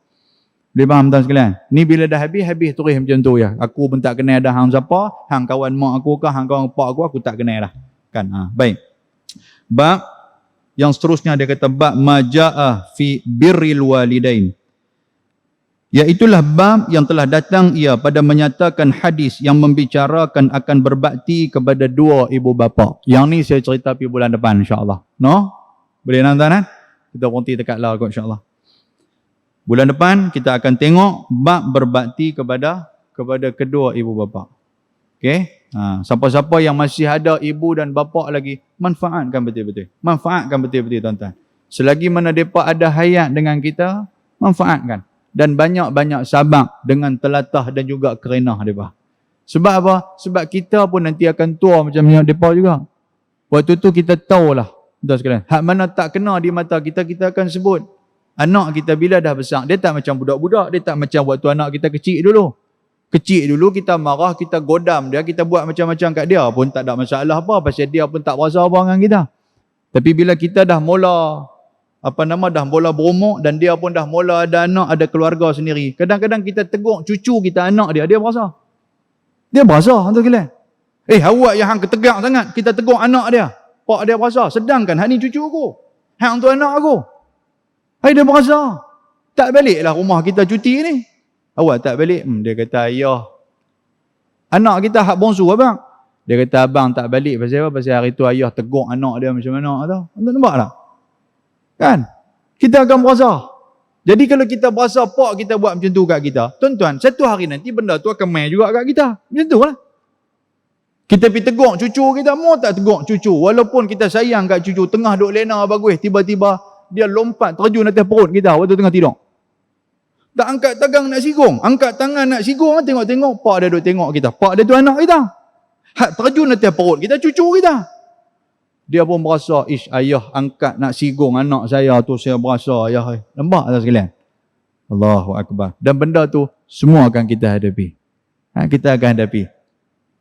Boleh faham tuan sekalian? Ni bila dah habis tulis macam tu ya. Aku pun tak kenal dah hang siapa, hang kawan mak aku ke, hang kawan pak aku tak kenal dah. Kan? Baik. Bab yang seterusnya dia kata bab majaa fi birril walidain. Iaitulah bab yang telah datang ia pada menyatakan hadis yang membicarakan akan berbakti kepada dua ibu bapa. Yang ni saya cerita pergi bulan depan insya-Allah. No? Boleh tuan-tuan? Kita berhenti dekat lah kot insya-Allah. Bulan depan kita akan tengok bab berbakti kepada kedua ibu bapa. Okey? Siapa-siapa yang masih ada ibu dan bapa lagi, manfaatkan betul-betul. Manfaatkan betul-betul tuan-tuan. Selagi mana depa ada hayat dengan kita, manfaatkan. Dan banyak-banyak sabar dengan telatah dan juga kerenah depa. Sebab apa? Sebab kita pun nanti akan tua macam depa juga. Waktu tu kita tahulah, tuan sekalian, hak mana tak kena di mata kita, kita akan sebut. Anak kita bila dah besar, dia tak macam budak-budak, dia tak macam waktu anak kita kecil dulu. Kecil dulu kita marah, kita godam dia, kita buat macam-macam kat dia pun tak ada masalah apa, pasal dia pun tak berasa apa dengan kita. Tapi bila kita dah mula dah mula berumur dan dia pun dah mula ada anak, ada keluarga sendiri, kadang-kadang kita tegur cucu kita anak dia berasa. Dia berasa tu gila. Awak yang hang ketegak sangat, kita tegur anak dia. Pak dia berasa, sedangkan hang ni cucu aku. Hang tu anak aku. Dia berasa. Tak baliklah rumah kita cuti ni. Awak tak balik? Dia kata, ayah. Anak kita hak bongsu abang. Dia kata, abang tak balik. Pasal apa? Pasal hari tu ayah tegur anak dia macam mana tu. Anda nampak tak? Kan? Kita akan berasa. Jadi kalau kita berasa pak kita buat macam tu kat kita, tuan-tuan, satu hari nanti benda tu akan main juga kat kita. Macam tu lah. Kita pergi tegur cucu kita, mau tak tegur cucu. Walaupun kita sayang kat cucu, tengah duk lena bagus, tiba-tiba dia lompat terjun atas perut kita waktu tengah tidur. Tak angkat tangan nak sigong. Angkat tangan nak sigong, tengok-tengok. Pak dia duk tengok kita. Pak dia tu anak kita. Hak terjun atas perut kita, cucu kita. Dia pun berasa, ayah angkat nak sigong anak saya tu, saya berasa, ayah. Nampak tak sekalian? Allahu Akbar. Dan benda tu, semua akan kita hadapi. Kita akan hadapi.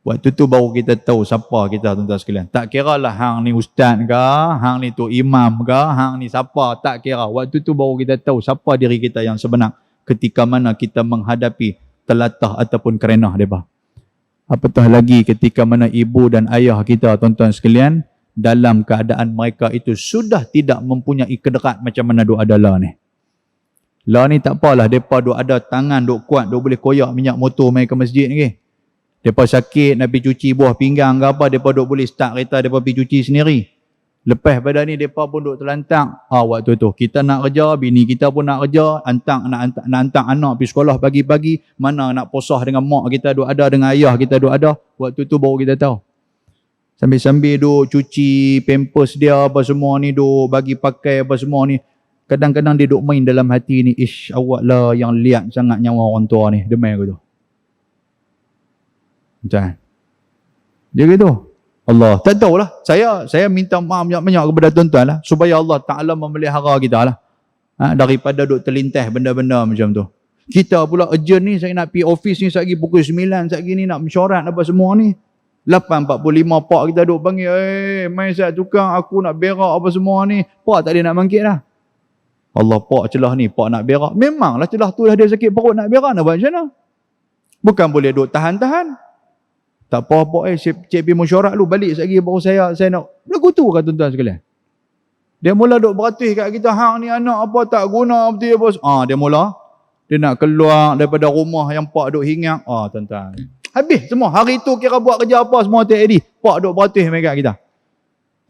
Waktu tu baru kita tahu siapa kita, tuan-tuan sekalian. Tak kira lah hang ni ustaz ke, hang ni tu imam ke, hang ni siapa, tak kira. Waktu tu baru kita tahu siapa diri kita yang sebenar ketika mana kita menghadapi telatah ataupun kerenah mereka. Apatah lagi ketika mana ibu dan ayah kita, tuan-tuan sekalian, dalam keadaan mereka itu sudah tidak mempunyai kederat macam mana duk ada lah ni. Lah ni tak apalah, mereka duk ada tangan, duk kuat, duk boleh koyak minyak motor main ke masjid ni. Mereka sakit, nak pergi cuci buah pinggang ke apa, mereka duk boleh start kereta, mereka pergi cuci sendiri. Lepas pada ni, mereka pun duk terlantang. Waktu tu, kita nak kerja, bini kita pun nak kerja, nak hantar anak pergi sekolah pagi-pagi, mana nak posah dengan mak kita duk ada, dengan ayah kita duk ada. Waktu tu baru kita tahu. Sambil-sambil duk cuci pampers dia, apa semua ni, duk bagi pakai apa semua ni. Kadang-kadang dia duk main dalam hati ni, ish, awak lah yang liat sangat nyawa orang tua ni. Demai aku tu. Macam dia gitu. Allah, tak tahulah. Saya minta maaf banyak-banyak kepada tuan-tuan lah, supaya Allah Ta'ala memelihara kita lah. Daripada duk terlintas benda-benda macam tu. Kita pula urgent ni, saya nak pergi office ni satgi pukul 9, satgi ni nak mesyuarat apa semua ni. 8.45 pak kita duk panggil, mai saya tukang, aku nak berak apa semua ni. Pak tak ada nak bangkit dah. Allah, pak celah ni, pak nak berak. Memanglah celah tu dah dia sakit perut nak berak, nak buat macam mana? Bukan boleh duk tahan-tahan. Tak apa-apa, cik pergi mesyuarat lu, balik sekali baru saya nak. Lagu tu kan tuan-tuan sekalian. Dia mula duk beratus kat kita, hang ni anak apa tak guna, betul apa. Dia mula, dia nak keluar daripada rumah yang pak duk hingat. Tuan-tuan. Habis semua, hari tu kira buat kerja apa semua tak edit. Pak duk beratus kat kita.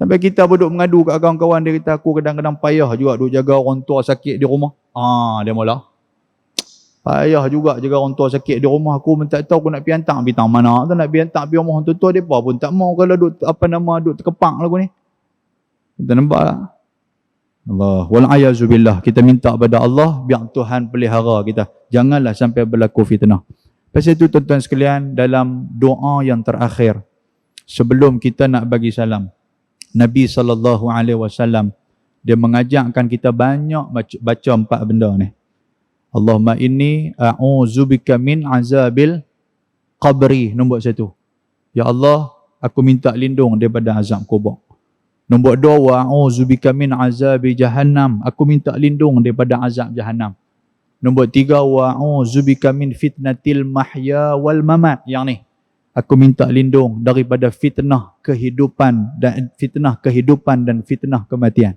Sampai kita pun duk mengadu kat kawan-kawan dia, kata aku kadang-kadang payah juga duk jaga orang tua sakit di rumah. Dia mula. Payah juga jaga orang tua sakit di rumah, aku pun tak tahu aku nak pergi hantar pergi tang mana. Tak nak pergi hantar pergi rumah orang tua, depa pun tak mau kalau duk duk terkepak lagu ni. Kita nampak tak? Allah, wal ayazubillah, kita minta kepada Allah biar Tuhan pelihara kita. Janganlah sampai berlaku fitnah. Pasal itu tuan-tuan sekalian, dalam doa yang terakhir sebelum kita nak bagi salam, Nabi SAW dia mengajakkan kita banyak baca 4 benda ni. Allahumma inni a'udzubika min azabil qabri, nombor 1. Ya Allah, aku minta lindung daripada azab kubur. Nombor 2, wa a'udzubika min azabi jahannam, aku minta lindung daripada azab jahannam. Nombor 3, wa a'udzubika min fitnatil mahya wal mamat, yang ni, aku minta lindung daripada fitnah kehidupan dan fitnah kematian.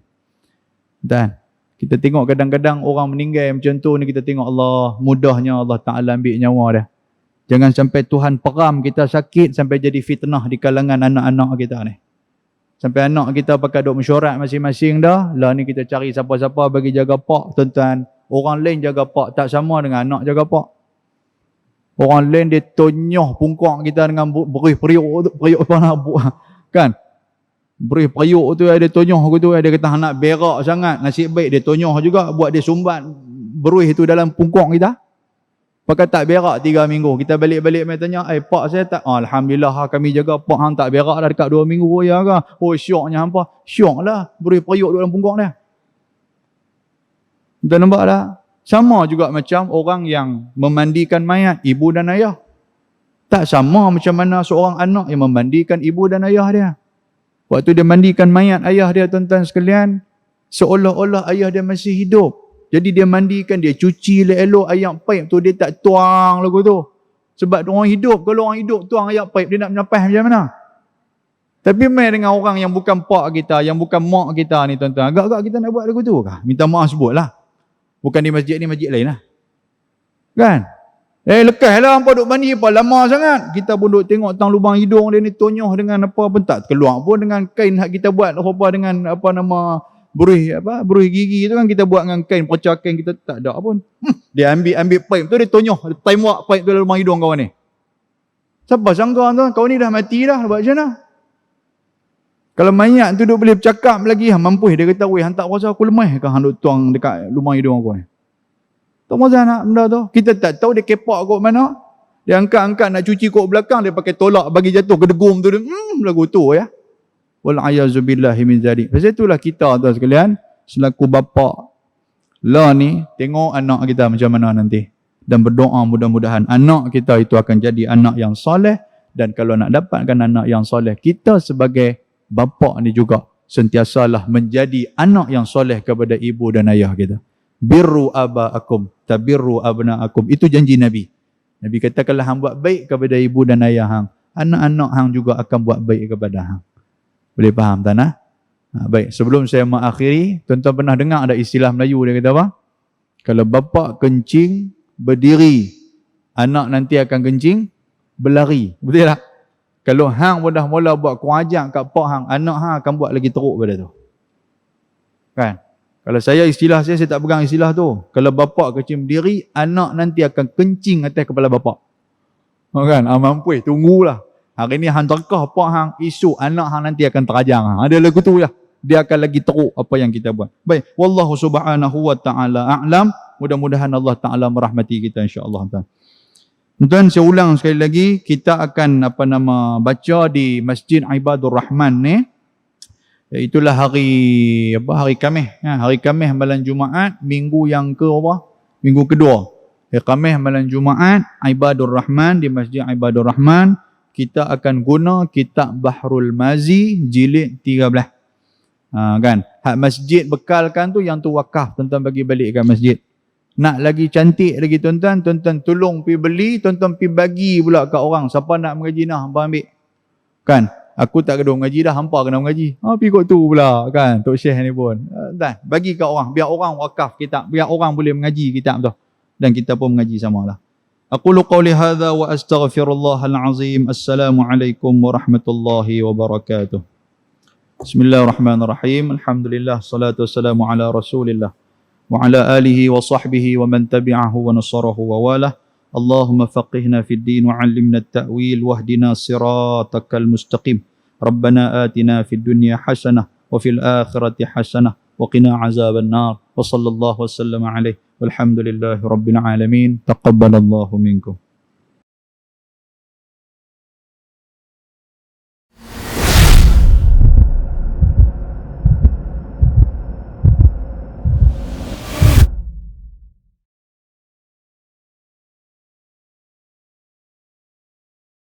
Dan kita tengok kadang-kadang orang meninggal macam tu ni, kita tengok Allah, mudahnya Allah Ta'ala ambil nyawa dia. Jangan sampai Tuhan peram kita sakit sampai jadi fitnah di kalangan anak-anak kita ni. Sampai anak kita pakai duk mesyuarat masing-masing dah, lah ni kita cari siapa-siapa bagi jaga pak, tuan-tuan. Orang lain jaga pak tak sama dengan anak jaga pak. Orang lain dia tonyoh pungkak kita dengan berih periuk apa nak buat, kan? Berih periuk tu ada tonyoh aku tu, dia kata nak berak sangat, nasib baik dia tonyoh juga, buat dia sumbat berih tu dalam pungkak kita. Pakai tak berak 3 minggu, kita balik-balik mai tanya, pak saya tak, alhamdulillah kami jaga pak hang tak berak dah dekat 2 minggu ya ke? Syoknya hampa. Syok lah berih periuk dalam pungkak dia. Kita nampak tak? Sama juga macam orang yang memandikan mayat ibu dan ayah. Tak sama macam mana seorang anak yang memandikan ibu dan ayah dia. Waktu dia mandikan mayat ayah dia, tuan-tuan sekalian, seolah-olah ayah dia masih hidup. Jadi dia mandikan, dia cuci elok-elok air paip tu, dia tak tuang lagu tu. Sebab orang hidup, kalau orang hidup tuang air paip, dia nak menyapas macam mana? Tapi main dengan orang yang bukan pak kita, yang bukan mak kita ni, tuan-tuan, agak-agak kita nak buat lagu tu kah? Minta maaf sebutlah. Bukan di masjid ni, masjid lain lah. Kan? Lekaslah hampa duk mandi apa lama sangat. Kita pun duk tengok tang lubang hidung dia ni tonyoh dengan apa pun tak keluar pun dengan kain hak kita buat apa dengan apa nama berih gigi tu kan, kita buat dengan kain pecah kain kita tak ada pun. Dia ambil pipe tu, dia tonyoh, tembak pipe tu dalam lubang hidung kawan ni. Siapa sangka tuan, kau ni dah mati dah, buat macam mana? Kalau mayat tu duk boleh bercakap lagi, mampu dia kata, "Weh, hang tak rasa aku lemah ke hang duk tuang dekat lubang hidung aku ni?" Tak masalah nak benda tu. Kita tak tahu dia kepak kot mana. Dia angkat-angkat nak cuci kot belakang, dia pakai tolak bagi jatuh kedegum tu. Lagu tu ya. Wal'ayazubillahi min zalik. Pasal itulah kita tuan sekalian, selaku bapa lah ni, tengok anak kita macam mana nanti. Dan berdoa mudah-mudahan anak kita itu akan jadi anak yang soleh Dan kalau nak dapatkan anak yang soleh, kita sebagai bapa ni juga sentiasalah menjadi anak yang soleh kepada ibu dan ayah kita. Birru aba'akum tabirru abna'akum. Itu janji Nabi. Nabi kata kalau hang buat baik kepada ibu dan ayah hang, anak-anak hang juga akan buat baik kepada hang. Boleh faham tak nah? Baik, sebelum saya mengakhiri, tuan-tuan pernah dengar ada istilah Melayu dia kata apa? Kalau bapa kencing berdiri, anak nanti akan kencing berlari. Betul tak? Kalau hang dah mula buat kurang ajar kat pak hang, anak hang akan buat lagi teruk pada tu. Kan? Kalau istilah saya tak pegang istilah tu. Kalau bapa kencing berdiri, anak nanti akan kencing atas kepala bapa. Kan? Mampu tunggulah. Hari ni hang terkah pak hang, esok anak hang nanti akan terajang. Ada lagu tu lah. Dia akan lagi teruk apa yang kita buat. Baik, wallahu subhanahu wa ta'ala a'lam. Mudah-mudahan Allah Ta'ala merahmati kita insya-Allah. Tuan-tuan, saya ulang sekali lagi, kita akan baca di Masjid Ibadur Rahman ni. Itulah hari Khamis. Hari Khamis malam Jumaat, minggu yang minggu kedua. Hari Khamis malam Jumaat, Ibadur Rahman di Masjid Ibadur Rahman. Kita akan guna kitab Bahrul Mazi jilid 13. Kan? Hak masjid bekalkan tu, yang tu wakaf, tuan-tuan bagi balik kat masjid. Nak lagi cantik lagi tuan-tuan, tolong pergi beli, tuan-tuan pergi bagi pula kat orang. Siapa nak mengaji nah, hampa ambil. Kan? Aku tak kena mengaji dah, hampa kena mengaji. Pergi kot tu pula, kan? Tok Syekh ni pun. Bagi kat orang, biar orang wakaf kitab, biar orang boleh mengaji kitab tu. Dan kita pun mengaji samalah. Aqulu qawli hadha wa astaghfirullahal azim. Assalamualaikum warahmatullahi wabarakatuh. Bismillahirrahmanirrahim. Alhamdulillah, salatu wassalamu ala Rasulillah wa ala alihi wa sahbihi wa man tabi'ahu wa nasarahu wa walah. Allahumma faqihna fid din wa 'allimna at-ta'wil wahdina siratakal mustaqim. Rabbana atina fid dunya hasanah wa fil akhirati hasanah wa qina 'azaban nar. Wa sallallahu wasallama alaihi walhamdulillahi rabbil alamin. Taqabbalallahu minkum.